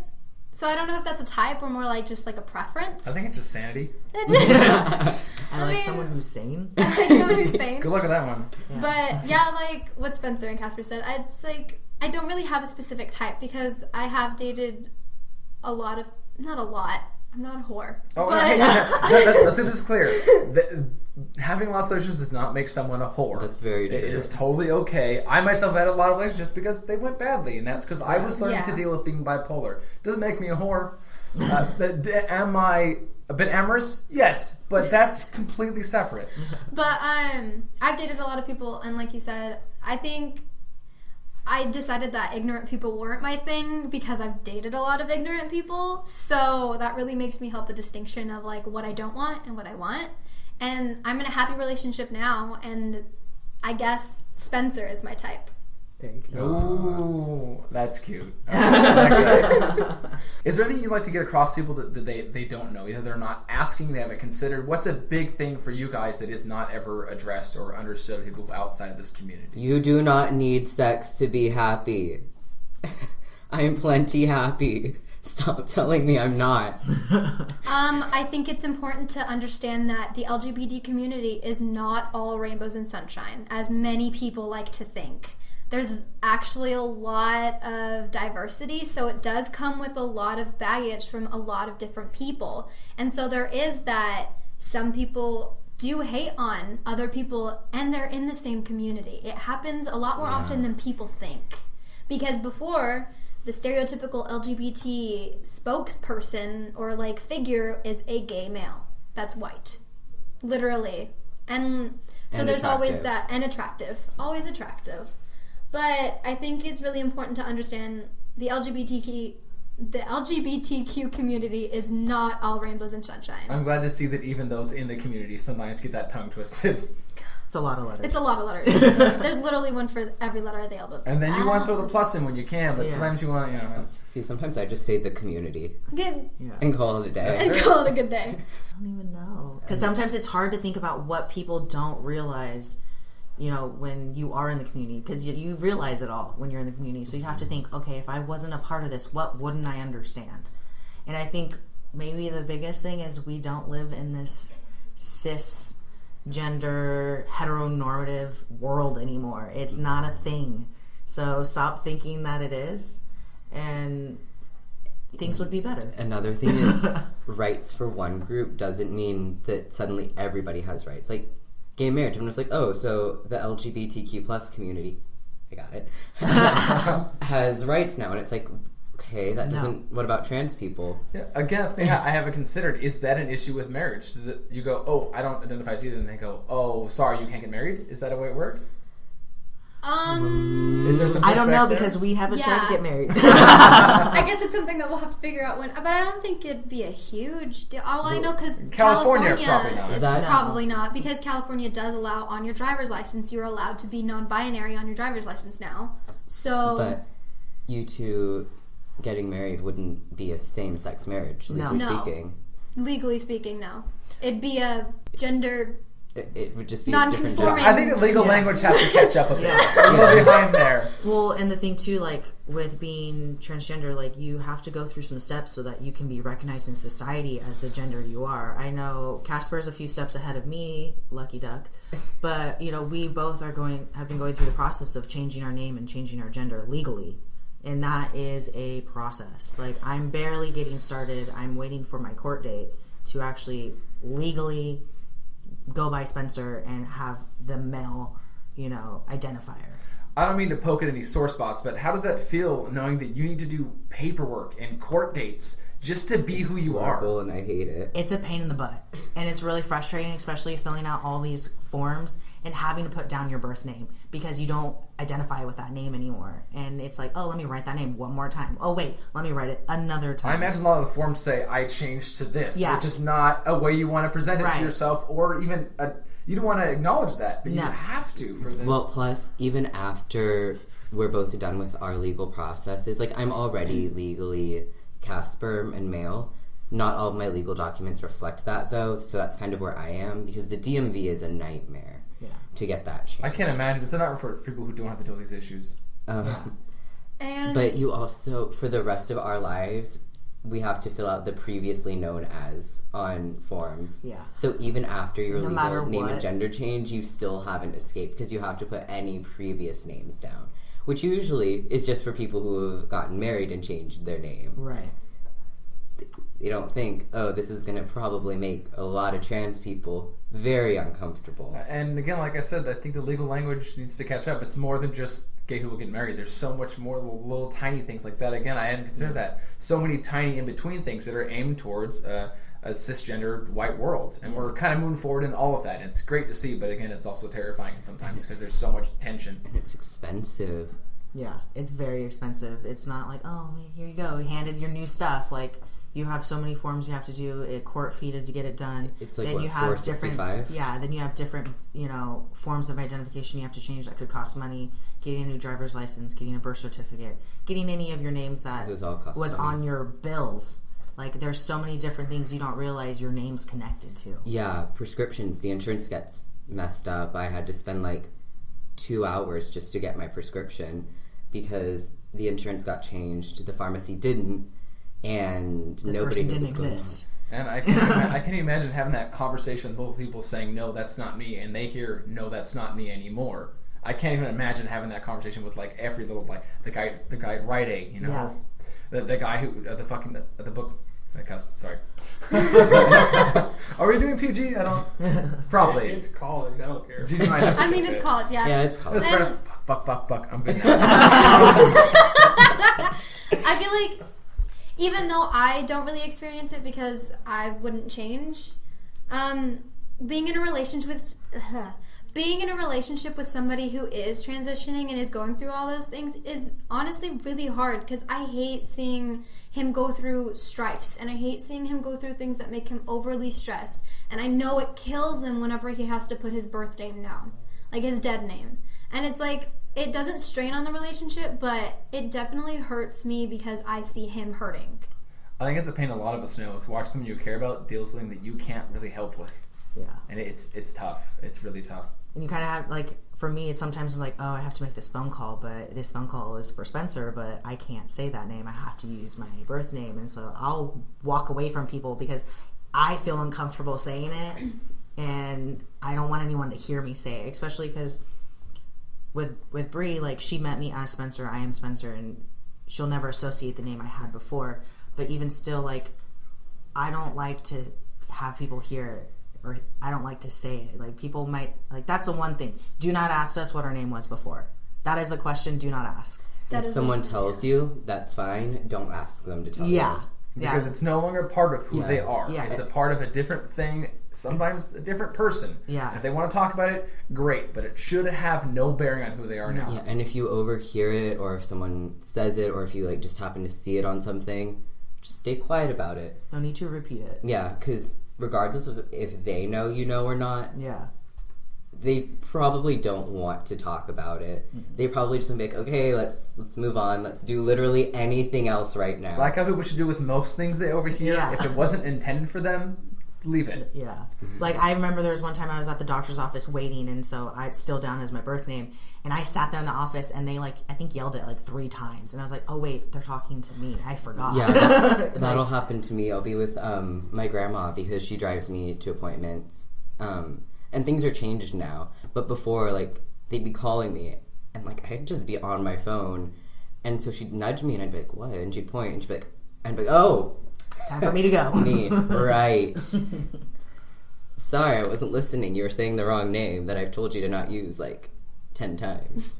So I don't know if that's a type or more like just like a preference. I think it's just sanity. I like someone who's sane. I like someone who's sane. Good luck with that one. Yeah. But yeah, like what Spencer and Casper said, it's like I don't really have a specific type because I have dated not a lot. I'm not a whore. Oh, but let's get this clear. Having lots of relationships does not make someone a whore. That's very true. It is totally okay. I myself had a lot of relationships because they went badly, and that's because I was learning to deal with being bipolar. Doesn't make me a whore. Am I a bit amorous? Yes, but that's completely separate. But I've dated a lot of people, and like you said, I think I decided that ignorant people weren't my thing because I've dated a lot of ignorant people. So that really makes me help a distinction of like what I don't want and what I want. And I'm in a happy relationship now, and I guess Spencer is my type. There you go. Oh, that's cute. Is there anything you'd like to get across to people that they don't know? Either they're not asking, they haven't considered. What's a big thing for you guys that is not ever addressed or understood by people outside of this community? You do not need sex to be happy. I am plenty happy. Stop telling me I'm not. I think it's important to understand that the LGBT community is not all rainbows and sunshine, as many people like to think. There's actually a lot of diversity, so it does come with a lot of baggage from a lot of different people. And so there is that some people do hate on other people, and they're in the same community. It happens a lot more often than people think. Because before, the stereotypical LGBT spokesperson or like figure is a gay male that's white, literally, and so there's always that, and always attractive. But I think it's really important to understand the LGBTQ community is not all rainbows and sunshine. I'm glad to see that even those in the community sometimes get that tongue twisted. It's a lot of letters. It's a lot of letters. There's literally one for every letter of the alphabet. And then you want to throw the plus in when you can, but sometimes you want to, See, sometimes I just say the community Good. and call it a day. And call it a good day. I don't even know. Because sometimes it's hard to think about what people don't realize, when you are in the community. Because you realize it all when you're in the community. So you have to think, okay, if I wasn't a part of this, what wouldn't I understand? And I think maybe the biggest thing is we don't live in this cisgender, heteronormative world anymore. It's not a thing. So stop thinking that it is, and things would be better. Another thing is rights for one group doesn't mean that suddenly everybody has rights. Like gay marriage, everyone's like, oh, so the LGBTQ plus community, I got it, has rights now. And it's like, okay, that doesn't, what about trans people? Yeah, again, that's the thing I haven't considered. Is that an issue with marriage? So that you go, oh, I don't identify as either, and they go, oh, sorry, you can't get married? Is that the way it works? Is there some I don't know pushback there? because we haven't tried to get married. I guess it's something that we'll have to figure out when. But I don't think it'd be a huge deal. All I know because California probably not. is probably not, because California does allow on your driver's license you're allowed to be non-binary on your driver's license now. So, but you two getting married wouldn't be a same-sex marriage, legally speaking. Legally speaking, no. It'd be a gender. It would just be a different non-conforming. I think the legal language has to catch up a bit. A little behind there. Well, and the thing too, like with being transgender, like you have to go through some steps so that you can be recognized in society as the gender you are. I know Casper's a few steps ahead of me, lucky duck, but we both have been going through the process of changing our name and changing our gender legally. And that is a process. Like, I'm barely getting started. I'm waiting for my court date to actually legally go by Spencer and have the male, identifier. I don't mean to poke at any sore spots, but how does that feel knowing that you need to do paperwork and court dates just to be who you are? Horrible, and I hate it. It's a pain in the butt. And it's really frustrating, especially filling out all these forms and having to put down your birth name because you don't identify with that name anymore. And it's like, oh, let me write that name one more time. Oh, wait, let me write it another time. I imagine a lot of the forms say, I changed to this, Yeah. which is not a way you want to present it Right. to yourself, or even, you don't want to acknowledge that, but No. you have to. For the Well, plus, even after we're both done with our legal processes, like, I'm already legally Casper and male. Not all of my legal documents reflect that, though, so that's kind of where I am, because the DMV is a nightmare to get that changed. I can't imagine. It's not for people who don't have to deal with these issues. And But you also, for the rest of our lives, we have to fill out the previously known as on forms. Yeah. So even after your No matter legal name what. and gender change, you still haven't escaped because you have to put any previous names down, which usually is just for people who have gotten married and changed their name. Right. You don't think, oh, this is going to probably make a lot of trans people very uncomfortable. And again, like I said, I think the legal language needs to catch up. It's more than just gay people get married. There's so much more little tiny things like that. Again, I hadn't considered that. So many tiny in-between things that are aimed towards a cisgender white world. And we're kind of moving forward in all of that. And it's great to see, but again, it's also terrifying sometimes because there's so much tension. And it's expensive. Yeah, it's very expensive. It's not like, oh, here you go, handed your new stuff. Like, you have so many forms you have to do, a court fee to get it done. It's like, then what, you have different, $4.65? yeah. Then you have different, forms of identification you have to change that could cost money. Getting a new driver's license, getting a birth certificate, getting any of your names that Those all cost was money. on your bills. Like, there's so many different things you don't realize your name's connected to. Yeah, prescriptions. The insurance gets messed up. I had to spend like 2 hours just to get my prescription because the insurance got changed. The pharmacy didn't, and This nobody person knew didn't what was going on. exist. And I can't imagine having that conversation with both people saying, no, that's not me, and they hear, no, that's not me anymore. I can't even imagine having that conversation with like every little, like the guy at Rite Aid, Yeah. the guy who the book. I cussed. Sorry. Are we doing PG? I don't. Probably. It's college. I don't care. Do you mind? I mean, it's college, yeah. Yeah, it's called. Let's start. Fuck. I'm good now. I feel like even though I don't really experience it because I wouldn't change, being in a relationship with somebody who is transitioning and is going through all those things is honestly really hard because I hate seeing him go through strifes and I hate seeing him go through things that make him overly stressed, and I know it kills him whenever he has to put his birth name down, like his dead name. And it's like, it doesn't strain on the relationship, but it definitely hurts me because I see him hurting. I think it's a pain a lot of us know is watch someone you care about deal with something that you can't really help with. Yeah. And it's tough. It's really tough. And you kind of have, like, for me, sometimes I'm like, oh, I have to make this phone call, but this phone call is for Spencer, but I can't say that name. I have to use my birth name. And so I'll walk away from people because I feel uncomfortable saying it, and I don't want anyone to hear me say it, especially because with Brie, like, she met me as Spencer, I am Spencer, and she'll never associate the name I had before. But even still, like, I don't like to have people hear it, or I don't like to say it. Like, people might, like, that's the one thing. Do not ask us what our name was before. That is a question, do not ask. If someone tells you, that's fine. Don't ask them to tell you. Yeah. Because it's no longer part of who Yeah. they are. Yeah. It's a part of a different thing, sometimes a different person. Yeah. And if they want to talk about it, great, but it should have no bearing on who they are now. Yeah, and if you overhear it, or if someone says it, or if you like just happen to see it on something, just stay quiet about it. No need to repeat it. Yeah, because regardless of if they know you know or not, Yeah. they probably don't want to talk about it. They probably just want to be like, okay, let's move on. Let's do literally anything else right now. Like how people should do with most things they overhear. Yeah. If it wasn't intended for them, leave it. Yeah. Like, I remember there was one time I was at the doctor's office waiting, and so I still down as my birth name, and I sat there in the office, and they, like, I think yelled it, like, 3 times, and I was like, oh, wait, they're talking to me. I forgot. Yeah, that'll happen to me. I'll be with my grandma because she drives me to appointments. And things are changed now. But before, like, they'd be calling me, and, like, I'd just be on my phone, And so she'd nudge me, and I'd be like, what? And she'd point, and she'd be like, I'd be like, oh! Time for me to go. Me, right. Sorry, I wasn't listening. You were saying the wrong name that I've told you to not use, 10 times.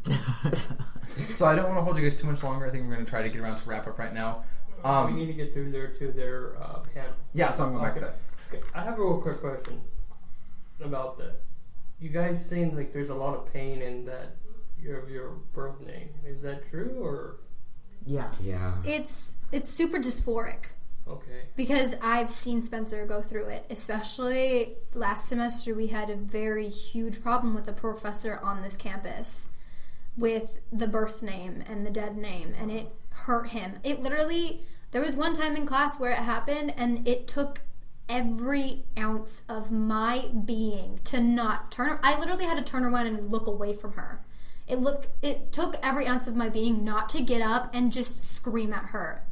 So I don't want to hold you guys too much longer. I think we're going to try to get around to wrap up right now. We need to get through there to their panel. Yeah, so I'm going back to that. Okay. I have a real quick question about that. You guys seem like there's a lot of pain in that your birth name. Is that true or? Yeah. Yeah. It's super dysphoric. Okay. Because I've seen Spencer go through it. Especially last semester, we had a very huge problem with a professor on this campus with the birth name and the dead name, and it hurt him. It literally, there was one time in class where it happened, and it took every ounce of my being to not turn. I literally had to turn around and look away from her. It took every ounce of my being not to get up and just scream at her.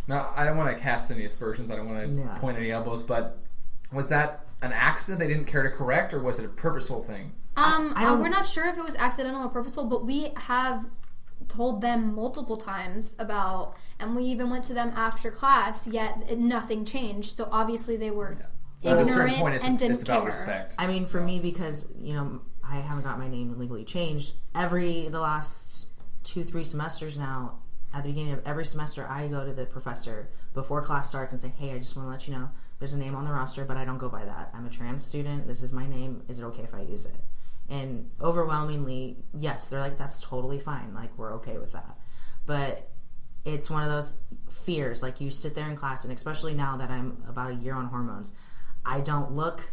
Now, I don't want to cast any aspersions. I don't want to point any elbows, but was that an accident they didn't care to correct, or was it a purposeful thing? We're not sure if it was accidental or purposeful, but we have told them multiple times about, and we even went to them after class, yet nothing changed. So obviously they were ignorant and didn't care. Respect. I mean, for me, because, I haven't got my name legally changed, the last 2-3 semesters now, at the beginning of every semester, I go to the professor before class starts and say, hey, I just want to let you know there's a name on the roster, but I don't go by that. I'm a trans student. This is my name. Is it okay if I use it? And overwhelmingly, yes, they're like, that's totally fine. We're okay with that. But it's one of those fears. You sit there in class, and especially now that I'm about a year on hormones, I don't look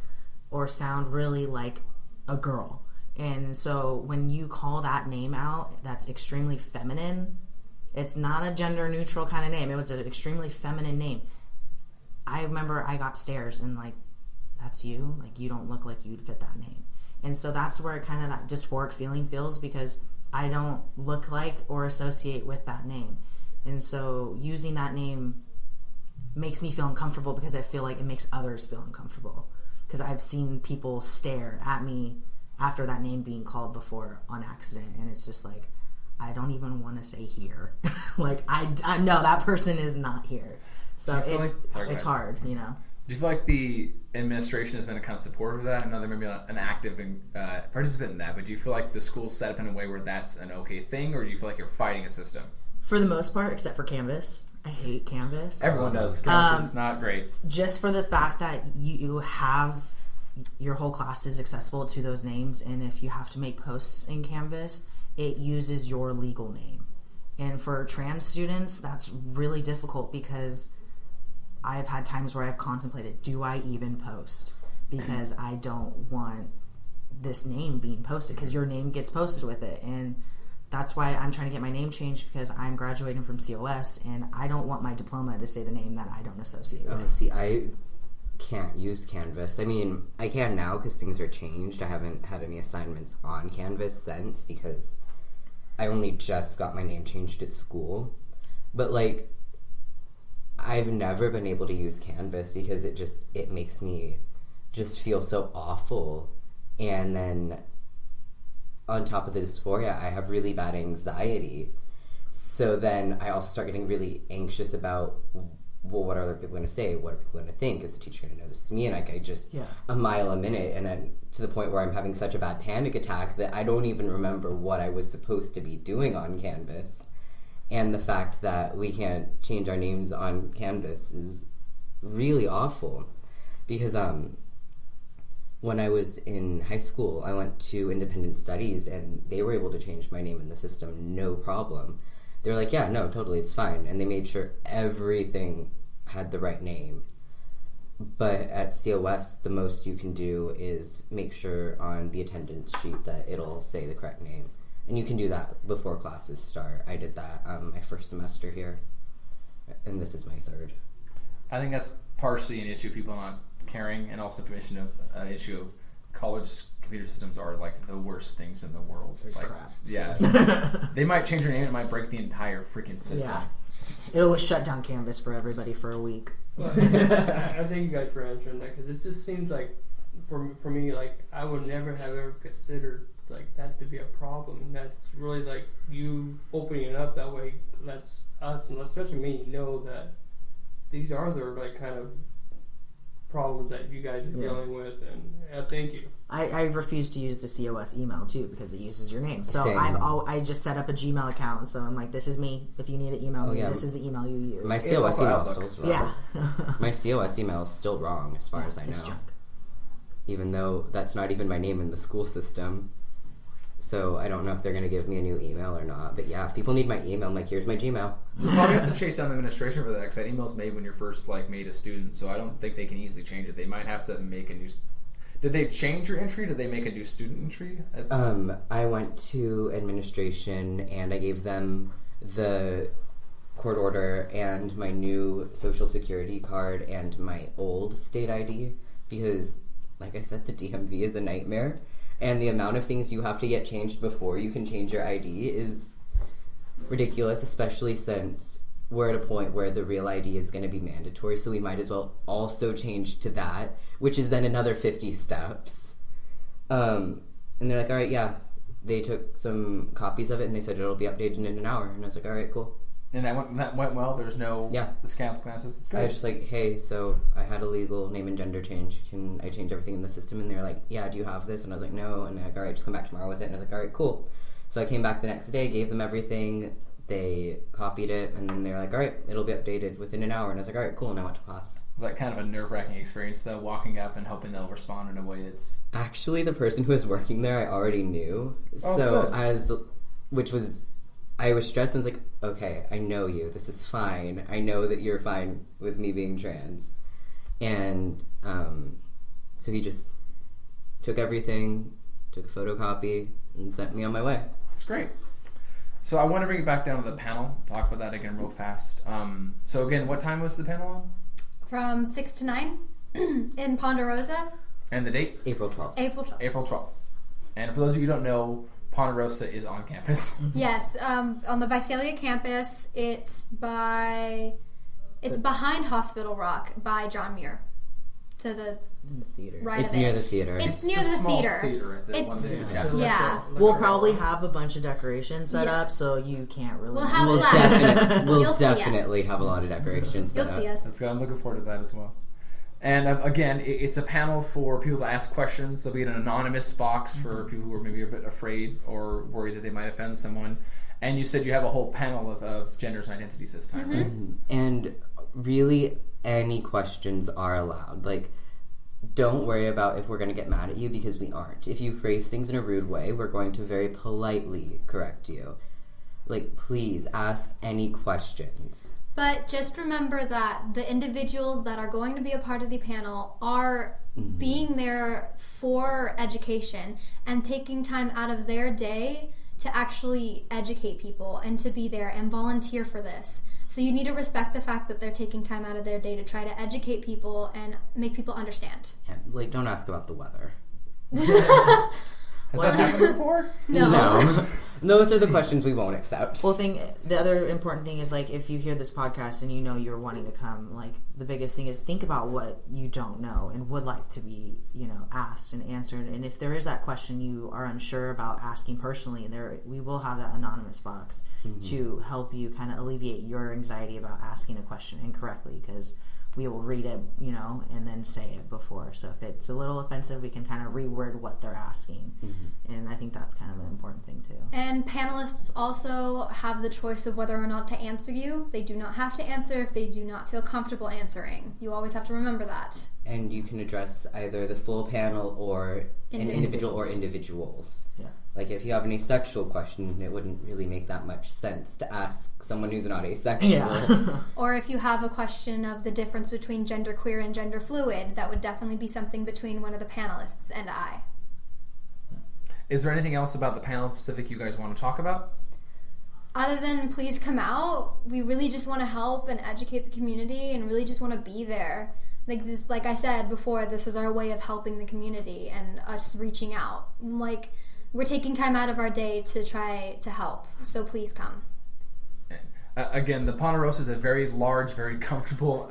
or sound really like a girl. And so when you call that name out, that's extremely feminine. It's not a gender neutral kind of name. It was an extremely feminine name. I remember I got stares and that's you? You don't look like you'd fit that name. And so that's where kind of that dysphoric feeling feels, because I don't look like or associate with that name. And so using that name makes me feel uncomfortable, because I feel like it makes others feel uncomfortable. Because I've seen people stare at me after that name being called before on accident, and it's just I don't even want to say here. I know that person is not here. So it's hard, Do you feel like the administration has been kind of supportive of that? I know they're maybe not an active participant in that, but do you feel like the school's set up in a way where that's an okay thing, or do you feel like you're fighting a system? For the most part, except for Canvas. I hate Canvas. Everyone does. Canvas is not great. Just for the fact that you have your whole class is accessible to those names, and if you have to make posts in Canvas, it uses your legal name. And for trans students, that's really difficult, because I've had times where I've contemplated, do I even post? Because I don't want this name being posted, because your name gets posted with it. And that's why I'm trying to get my name changed, because I'm graduating from COS, and I don't want my diploma to say the name that I don't associate with. See, I can't use Canvas. I mean, I can now because things are changed. I haven't had any assignments on Canvas since, because I only just got my name changed at school. But I've never been able to use Canvas because it makes me just feel so awful. And then on top of the dysphoria, I have really bad anxiety. So then I also start getting really anxious about, well, what are other people going to say? What are people going to think? Is the teacher going to know this is me? And I just, a mile a minute, and then to the point where I'm having such a bad panic attack that I don't even remember what I was supposed to be doing on Canvas. And the fact that we can't change our names on Canvas is really awful. Because when I was in high school, I went to independent studies, and they were able to change my name in the system, no problem. They were like, yeah, no, totally, it's fine. And they made sure everything had the right name. But at COS, the most you can do is make sure on the attendance sheet that it'll say the correct name. And you can do that before classes start. I did that my first semester here, and this is my third. I think that's partially an issue of people not caring, and also an issue of college computer systems are the worst things in the world. Crap. Yeah. They might change their name, and it might break the entire freaking system. Yeah. It'll shut down Canvas for everybody for a week. Well, I thank you guys for answering that, because it just seems like for me, like, I would never have ever considered like that to be a problem. And that's really like you opening it up that way lets us, and especially me, know that these are the like kind of problems that you guys are dealing with. And thank you. I refuse to use the COS email too because it uses your name. So Same. I just set up a Gmail account. So I'm like, this is me. If you need to email me, this is the email you use. My COS email is Outlook. still wrong. Yeah. My COS email is still wrong as far as I know. It's junk. Even though that's not even my name in the school system. So I don't know if they're going to give me a new email or not. But yeah, if people need my email, I'm like, here's my Gmail. You probably have to chase down the administration for that because that email's made when you're first like made a student. So I don't think they can easily change it. They might have to make a new. Did they change your entry? Did they make a new student entry? I went to administration and I gave them the court order and my new social security card and my old state ID because, like I said, the DMV is a nightmare. And the amount of things you have to get changed before you can change your ID is ridiculous, especially since we're at a point where the real ID is going to be mandatory, so we might as well also change to that, which is then another 50 steps. And they're like, all right, yeah. They took some copies of it and they said it'll be updated in an hour. And I was like, all right, cool. And that went well. There's no discounts, classes. That's good. I was just like, hey, so I had a legal name and gender change. Can I change everything in the system? And they're like, yeah, do you have this? And I was like, no. And they're like, all right, just come back tomorrow with it. And I was like, all right, cool. So I came back the next day, gave them everything. They copied it, and then they're like, all right, it'll be updated within an hour. And I was like, all right, cool. And I went to class. It's like kind of a nerve-wracking experience, though, walking up and hoping they'll respond in a way that's... Actually, the person who was working there, I already knew. Oh, I was stressed and was like, okay, I know you. This is fine. I know that you're fine with me being trans. And so he just took everything, took a photocopy, and sent me on my way. It's great. So I want to bring it back down to the panel, talk about that again real fast. So again, what time was the panel on? From 6 to 9 in Ponderosa. And the date? April 12th. April 12th. And for those of you who don't know, Ponderosa is on campus. Yes, on the Visalia campus. It's behind Hospital Rock by John Muir. To the theater. Right it's of near it. the theater. It's near the small theater. Right there. It's One day. yeah. We'll probably have a bunch of decorations set up, so you can't really. We'll have We'll less. You'll see us. definitely have a lot of decorations You'll set up. see us. That's good. I'm looking forward to that as well. And again, it's a panel for people to ask questions. There'll be an anonymous box for people who are maybe a bit afraid or worried that they might offend someone. And you said you have a whole panel of genders and identities this time, right? And really, any questions are allowed. Like, don't worry about if we're going to get mad at you, because we aren't. If you phrase things in a rude way, we're going to very politely correct you. Like, please ask any questions. But just remember that the individuals that are going to be a part of the panel are being there for education and taking time out of their day to actually educate people and to be there and volunteer for this. So you need to respect the fact that they're taking time out of their day to try to educate people and make people understand. Yeah, like, don't ask about the weather. Has that happened before? No. Those are the questions we won't accept. Well, the other important thing is, like, if you hear this podcast and you know you're wanting to come, like, the biggest thing is think about what you don't know and would like to be, asked and answered. And if there is that question you are unsure about asking personally, we will have that anonymous box to help you kind of alleviate your anxiety about asking a question incorrectly, because we will read it, and then say it before. So if it's a little offensive, we can kind of reword what they're asking. And I think that's kind of an important thing, too. And panelists also have the choice of whether or not to answer you. They do not have to answer if they do not feel comfortable answering. You always have to remember that. And you can address either the full panel or an individual or individuals. Yeah. Like, if you have an asexual question, it wouldn't really make that much sense to ask someone who's not asexual. Yeah. Or if you have a question of the difference between genderqueer and gender fluid, that would definitely be something between one of the panelists and I. Is there anything else about the panel specific you guys want to talk about? Other than please come out, we really just want to help and educate the community and really just want to be there. Like I said before, this is our way of helping the community and us reaching out. Like, we're taking time out of our day to try to help, so please come. Again, the Ponderosa is a very large, very comfortable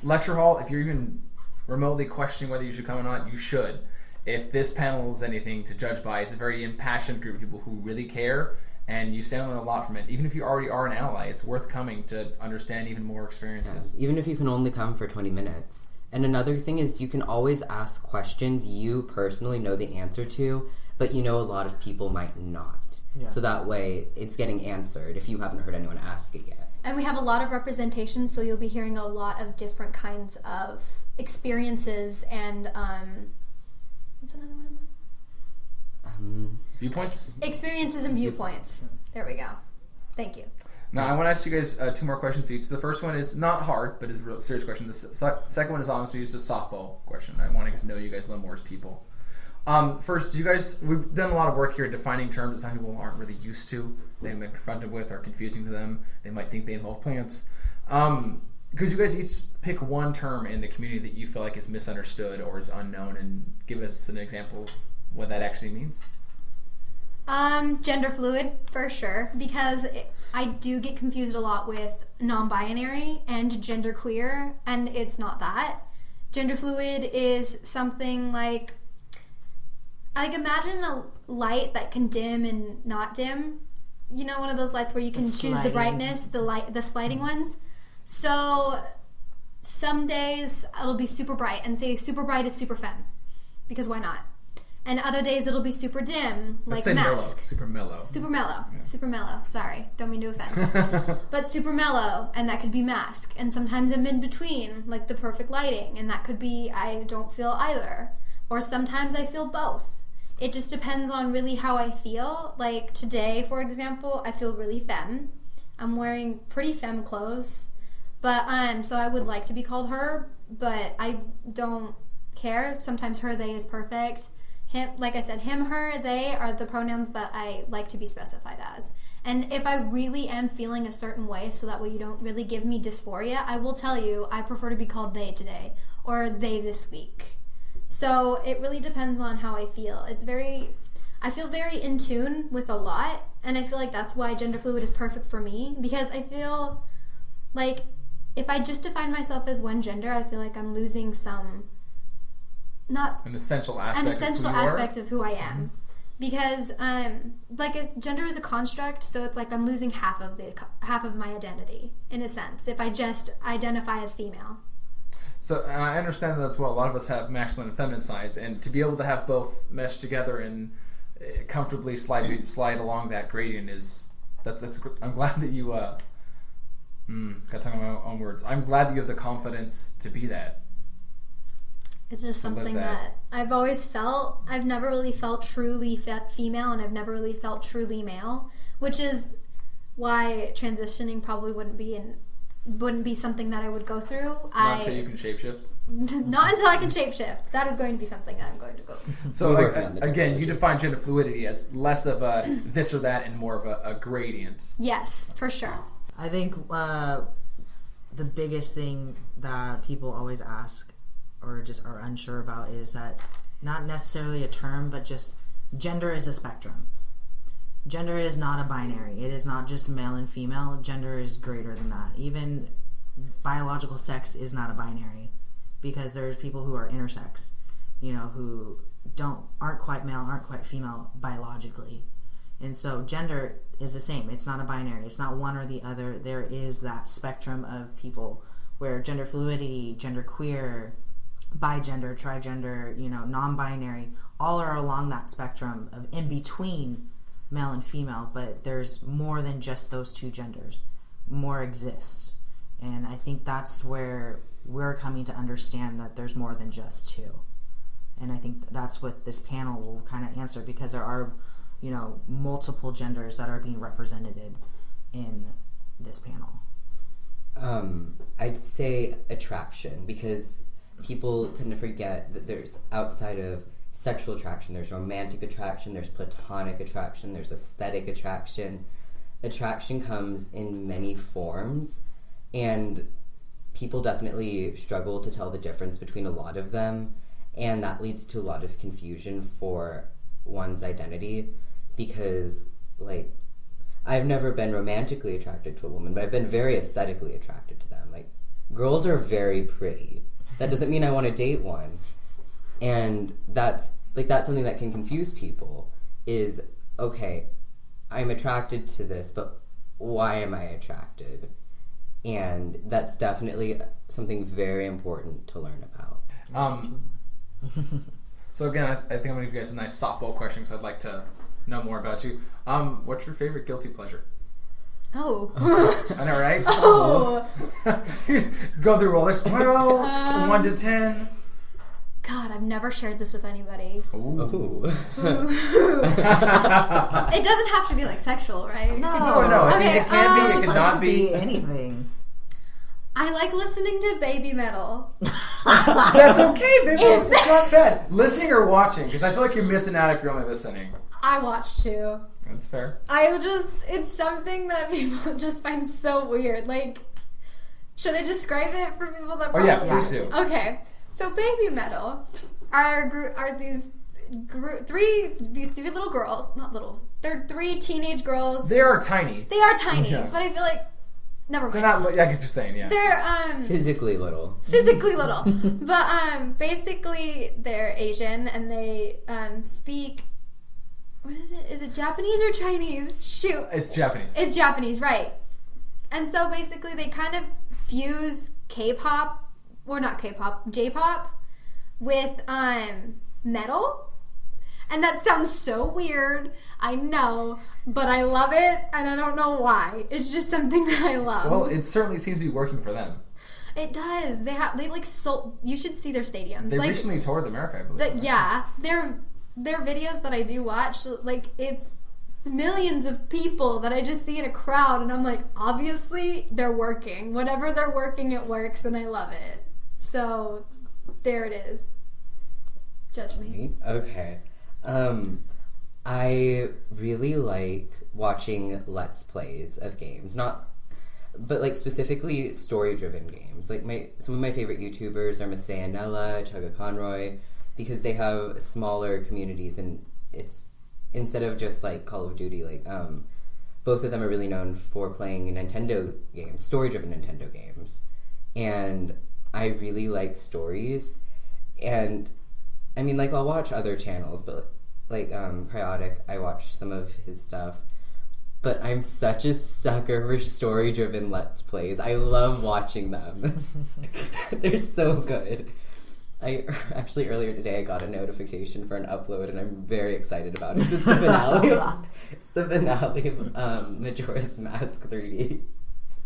lecture hall. If you're even remotely questioning whether you should come or not, you should. If this panel is anything to judge by, it's a very impassioned group of people who really care, and you stand on a lot from it. Even if you already are an ally, it's worth coming to understand even more experiences. Yeah. Even if you can only come for 20 minutes. And another thing is you can always ask questions you personally know the answer to, but you know a lot of people might not. Yeah. So that way it's getting answered if you haven't heard anyone ask it yet. And we have a lot of representation, so you'll be hearing a lot of different kinds of experiences and what's another one? Viewpoints? Experiences and viewpoints. There we go. Thank you. Now, I want to ask you guys 2 more questions each. The first one is not hard, but is a real serious question. The second one is honestly just a softball question. I want to get to know you guys a little more as people. First, we've done a lot of work here defining terms that some people aren't really used to. They haven't been confronted with, are confusing to them. They might think they involve plants. Could you guys each pick one term in the community that you feel like is misunderstood or is unknown and give us an example of what that actually means? Gender fluid, for sure, because I do get confused a lot with non-binary and genderqueer, and it's not that. Gender fluid is something like imagine a light that can dim and not dim. You know, one of those lights where you can choose the brightness, the sliding ones. So some days it'll be super bright, and say super bright is super femme, because why not? And other days it'll be super dim, like Let's say mask. mellow. Super mellow. Super mellow. Yeah. Super mellow. Sorry, don't mean to offend. But super mellow, and that could be mask. And sometimes I'm in between, like the perfect lighting, and that could be I don't feel either. Or sometimes I feel both. It just depends on really how I feel. Like today, for example, I feel really femme. I'm wearing pretty femme clothes. But so I would like to be called her, but I don't care. Sometimes her, they is perfect. Him, like I said, him, her, they are the pronouns that I like to be specified as. And if I really am feeling a certain way, so that way you don't really give me dysphoria, I will tell you I prefer to be called they today or they this week. So it really depends on how I feel. I feel very in tune with a lot, and I feel like that's why gender fluid is perfect for me, because I feel like if I just define myself as one gender, I feel like I'm losing an essential aspect of who I am, because gender is a construct, so it's like I'm losing half of my identity in a sense if I just identify as female. So I understand that as well. A lot of us have masculine and feminine sides, and to be able to have both mesh together and comfortably slide along that gradient that's. I'm glad that you got to talk my own words. I'm glad that you have the confidence to be that. It's just something that I've always felt. I've never really felt truly female, and I've never really felt truly male, which is why transitioning probably wouldn't be something that I would go through. Not until you can shapeshift. Not until I can shapeshift. That is going to be something that I'm going to go through. So again, you define gender fluidity as less of a this or that and more of a gradient. Yes, for sure. I think the biggest thing that people always ask or just are unsure about is that not necessarily a term, but just gender is a spectrum. Gender is not a binary. It is not just male and female. Gender is greater than that. Even biological sex is not a binary, because there's people who are intersex, who aren't quite male, aren't quite female biologically. And so gender is the same. It's not a binary. It's not one or the other. There is that spectrum of people where gender fluidity, gender queer, bigender, trigender, non-binary, all are along that spectrum of in between male and female, but there's more than just those two genders. More exists. And I think that's where we're coming to understand that there's more than just two. And I think that's what this panel will kind of answer, because there are, multiple genders that are being represented in this panel. I'd say attraction, because people tend to forget that there's outside of sexual attraction, there's romantic attraction, there's platonic attraction, there's aesthetic attraction. Attraction comes in many forms, and people definitely struggle to tell the difference between a lot of them, and that leads to a lot of confusion for one's identity, because, I've never been romantically attracted to a woman, but I've been very aesthetically attracted to them. Girls are very pretty, That doesn't mean I want to date one. And that's something that can confuse people is, okay, I'm attracted to this, but why am I attracted? And that's definitely something very important to learn about. So again, I think I'm going to give you guys a nice softball question because I'd like to know more about you. What's your favorite guilty pleasure? Oh. I know, right? Oh. Go through Rolex. Well, 1 to 10. God, I've never shared this with anybody. Ooh. It doesn't have to be like sexual, right? No. I mean, it can be. It cannot be anything. I like listening to baby metal. That's okay, baby. It's not bad. Listening or watching? Because I feel like you're missing out if you're only listening. I watch too. That's fair. It's something that people just find so weird. Like, should I describe it for people that probably... Oh yeah, please do. Okay. So baby metal are these three little girls, not little. They're 3 teenage girls. They are tiny. They are tiny, Yeah. but I feel like never mind. They're not. I get you saying, yeah. They're Physically little. But basically they're Asian and they speak. What is it? Is it Japanese or Chinese? Shoot. It's Japanese. It's Japanese, right. And so basically they kind of fuse K-pop, or not K-pop, J-pop with metal. And that sounds so weird, I know, but I love it and I don't know why. It's just something that I love. Well, it certainly seems to be working for them. It does. They like sold. You should see their stadiums. They like, recently toured America, I believe. Yeah, their videos that I do watch, like it's millions of people that I just see in a crowd, and I'm like, obviously they're working. Whatever they're working, it works, and I love it. So there it is. Judge me. Okay. I really like watching Let's Plays of games, but like specifically story-driven games. Like some of my favorite YouTubers are Masay and Nella, Chugga Conroy, because they have smaller communities, and it's instead of just like Call of Duty, like both of them are really known for playing Nintendo games, story-driven Nintendo games, and I really like stories. And I mean, like, I'll watch other channels, but like Cryotic, I watch some of his stuff. But I'm such a sucker for story-driven Let's Plays. I love watching them. They're so good. I actually earlier today I got a notification for an upload, and I'm very excited about it. It's the finale. It's the finale of Majora's Mask 3D.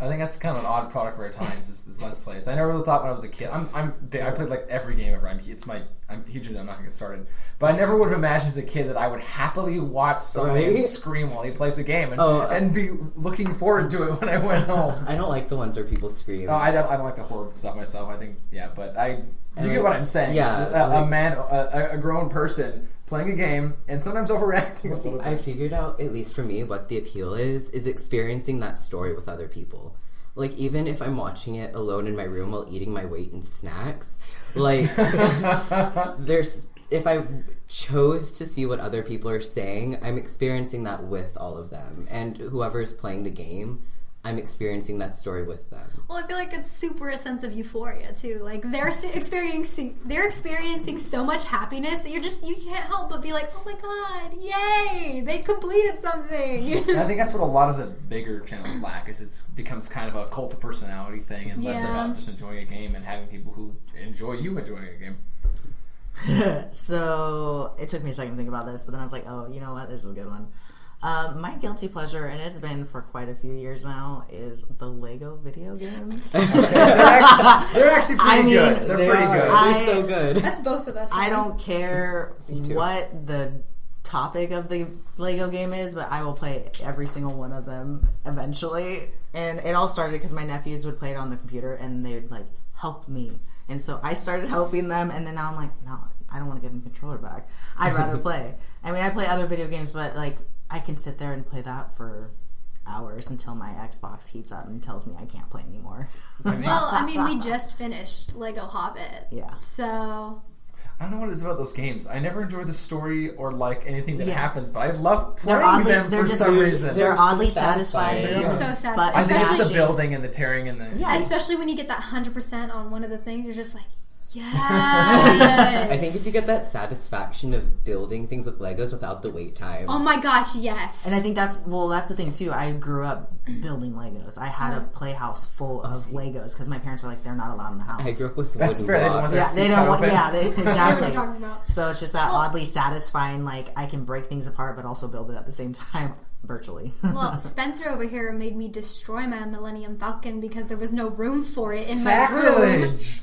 I think that's kind of an odd product for our times. Is Let's Plays. I never really thought when I was a kid. I played like every game ever. I'm huge into it. I'm not gonna get started. But I never would have imagined as a kid that I would happily watch somebody scream while he plays a game and be looking forward to it when I went home. I don't like the ones where people scream. I don't like the horror stuff myself. I think you get what I'm saying. Yeah, a grown person playing a game and sometimes overacting a little bit. I figured out, at least for me, what the appeal is experiencing that story with other people. Like, even if I'm watching it alone in my room while eating my weight in snacks, like, if I chose to see what other people are saying, I'm experiencing that with all of them. And whoever's playing the game, I'm experiencing that story with them. Well, I feel like it's super a sense of euphoria too. Like they're experiencing so much happiness that you can't help but be like, oh my god, yay, they completed something. And I think that's what a lot of the bigger channels lack, is it becomes kind of a cult of personality thing and less about just enjoying a game and having people who enjoy you enjoying a game. So it took me a second to think about this, but then I was like, oh, you know what, this is a good one. My guilty pleasure, and it's been for quite a few years now, is the Lego video games. They're actually pretty good. They're pretty good. They're so good. That's both of us. I don't care what the topic of the Lego game is, but I will play every single one of them eventually. And it all started because my nephews would play it on the computer, and they would like help me. And so I started helping them, and then now I'm like, no, I don't want to give them controller back. I'd rather play. I mean, I play other video games, but like, I can sit there and play that for hours until my Xbox heats up and tells me I can't play anymore. Well, I mean, we just finished Lego Hobbit. Yeah. So I don't know what it is about those games. I never enjoy the story or like anything that happens, but I love playing them for some reason. They're oddly satisfying. They're so satisfying. I think it's the building and the tearing and the... Yeah, especially when you get that 100% on one of the things, you're just like, Yes. I think if you get that satisfaction of building things with Legos without the wait time. Oh my gosh, yes. And I think that's the thing too. I grew up building Legos. I had a playhouse full of Legos because my parents were like, they're not allowed in the house. I grew up with That's wooden fair. They don't blocks. want They don't want. Yeah, What exactly. you're talking about. So it's just that oddly satisfying. Like I can break things apart, but also build it at the same time, virtually. Well, Spencer over here made me destroy my Millennium Falcon because there was no room for it in my room. Sacrilege!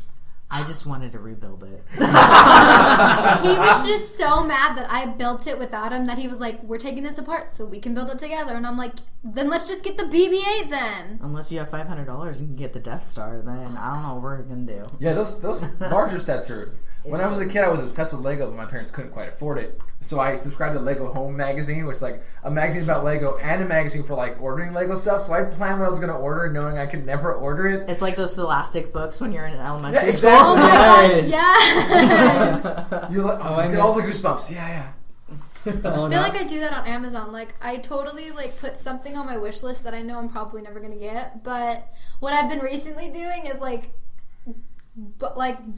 I just wanted to rebuild it. He was just so mad that I built it without him that he was like, we're taking this apart so we can build it together. And I'm like, then let's just get the BB-8 then. Unless you have $500 and can get the Death Star, then I don't know what we're gonna do. Yeah, those larger sets are. When I was a kid, I was obsessed with Lego, but my parents couldn't quite afford it. So I subscribed to Lego Home magazine, which is like a magazine about Lego and a magazine for like ordering Lego stuff. So I planned what I was going to order, knowing I could never order it. It's like those Scholastic books when you're in elementary Yeah, school. Oh my Yes. gosh, yes. You're like, I you get all the goosebumps. Yeah. Oh, I feel no. like I do that on Amazon. Like, I totally, like, put something on my wish list that I know I'm probably never going to get. But what I've been recently doing is, like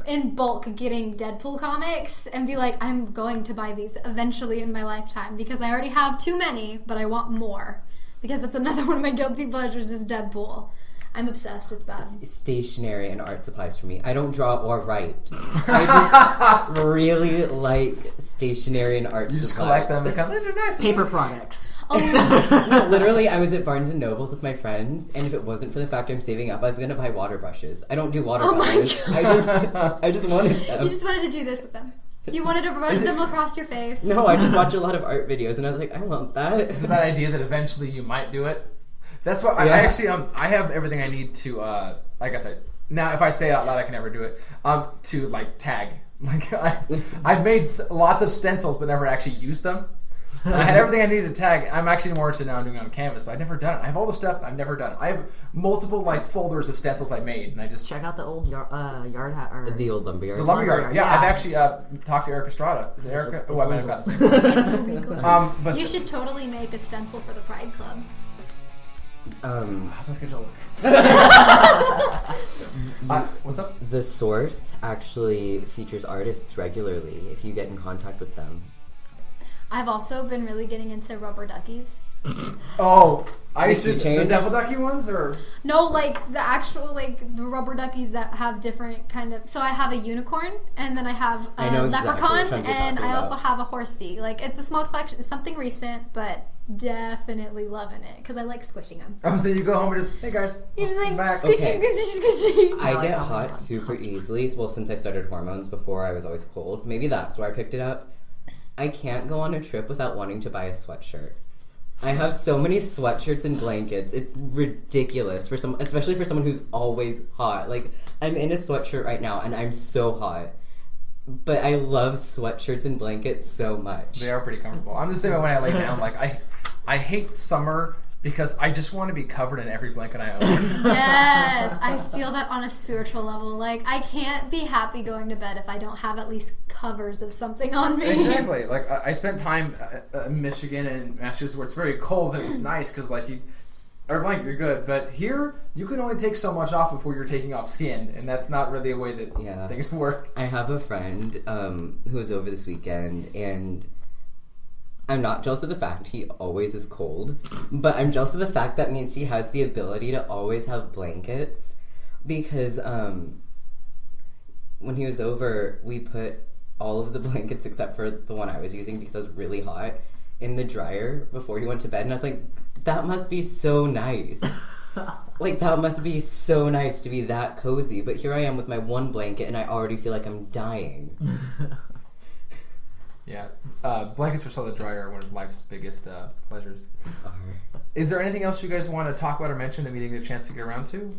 in bulk getting Deadpool comics and be like, I'm going to buy these eventually in my lifetime because I already have too many, but I want more. Because that's another one of my guilty pleasures is Deadpool. I'm obsessed. It's bad. Stationery and art supplies for me. I don't draw or write. I just really like stationery and art You just supplies. collect them and kind of, these are nice. Paper products. No, literally, I was at Barnes and Nobles with my friends, and if it wasn't for the fact I'm saving up, I was gonna buy water brushes. I don't do water Oh my brushes. I just wanted them. You just wanted to do this with them. You wanted to run them across your face. No, I just watch a lot of art videos, and I was like, I want that. It's that idea that eventually you might do it. That's what I actually I have everything I need to like I said. Now if I say it out loud I can never do it. To like tag. Like I've made lots of stencils but never actually used them. And I had everything I needed to tag. I'm actually more interested now in doing it on Canvas, but I've never done it. I have all the stuff I've never done it. I have multiple like folders of stencils I made, and I just Check out the old yard hat or The old lumberyard. the lumberyard. Yeah, yeah. I've actually talked to Erica Estrada. Is it Erica? Oh, I might have got his name. But You should totally make a stencil for the Pride Club. how's my schedule look? What's up? The Source actually features artists regularly if you get in contact with them. I've also been really getting into rubber duckies. Oh, I used to Dixie the chains? devil ducky ones, or No, like the actual, like the rubber duckies that have different kind of. So I have a unicorn, and then I have I a know exactly leprechaun, which ones you're and talking I also about. have a horsey. Like it's a small collection. It's something recent, but definitely loving it because I like squishing them. oh, so you go home and just, hey guys, You're just like back. squishy, Okay. squishy, squishy. I like get that hot one. super easily. Well, since I started hormones before, I was always cold. Maybe that's why I picked it up. I can't go on a trip without wanting to buy a sweatshirt. I have so many sweatshirts and blankets. It's ridiculous for especially for someone who's always hot. Like I'm in a sweatshirt right now, and I'm so hot. But I love sweatshirts and blankets so much. They are pretty comfortable. I'm the same way when I lay down. Like I hate summer because I just want to be covered in every blanket I own. Yes, I feel that on a spiritual level. Like I can't be happy going to bed if I don't have at least covers of something on me. Exactly. Like I spent time in Michigan and Massachusetts where it's very cold and it was nice because like blanket you're good, but here you can only take so much off before you're taking off skin, and that's not really a way that things work. I have a friend who was over this weekend, and I'm not jealous of the fact he always is cold, but I'm jealous of the fact that means he has the ability to always have blankets, because when he was over, we put all of the blankets except for the one I was using because I was really hot in the dryer before he went to bed, and I was like, that must be so nice. Like, that must be so nice to be that cozy, but here I am with my one blanket and I already feel like I'm dying. Yeah, blankets for solid dryer are one of life's biggest pleasures. Is there anything else you guys want to talk about or mention that we didn't get a chance to get around to?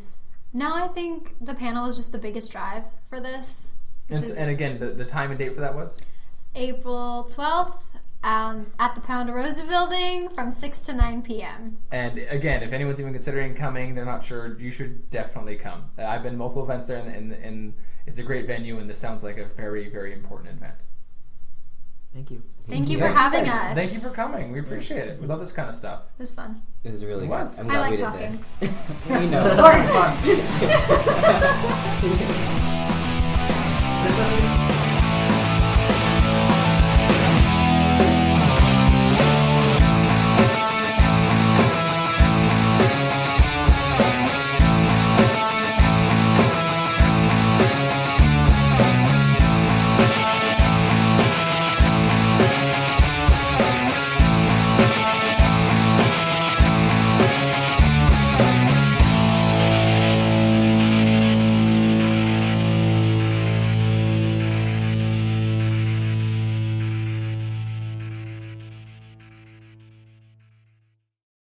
No, I think the panel was just the biggest drive for this. And again, the time and date for that was? April 12th at the Ponderosa Building from 6 to 9 p.m. And again, if anyone's even considering coming, they're not sure, you should definitely come. I've been to multiple events there, and it's a great venue, and this sounds like a very, very important event. Thank you. Thank you for having us. Thank you for coming. We appreciate it. We love this kind of stuff. It was fun. It was really It good. was. I'm I glad like we did talking. this. We know. Talking's fun. This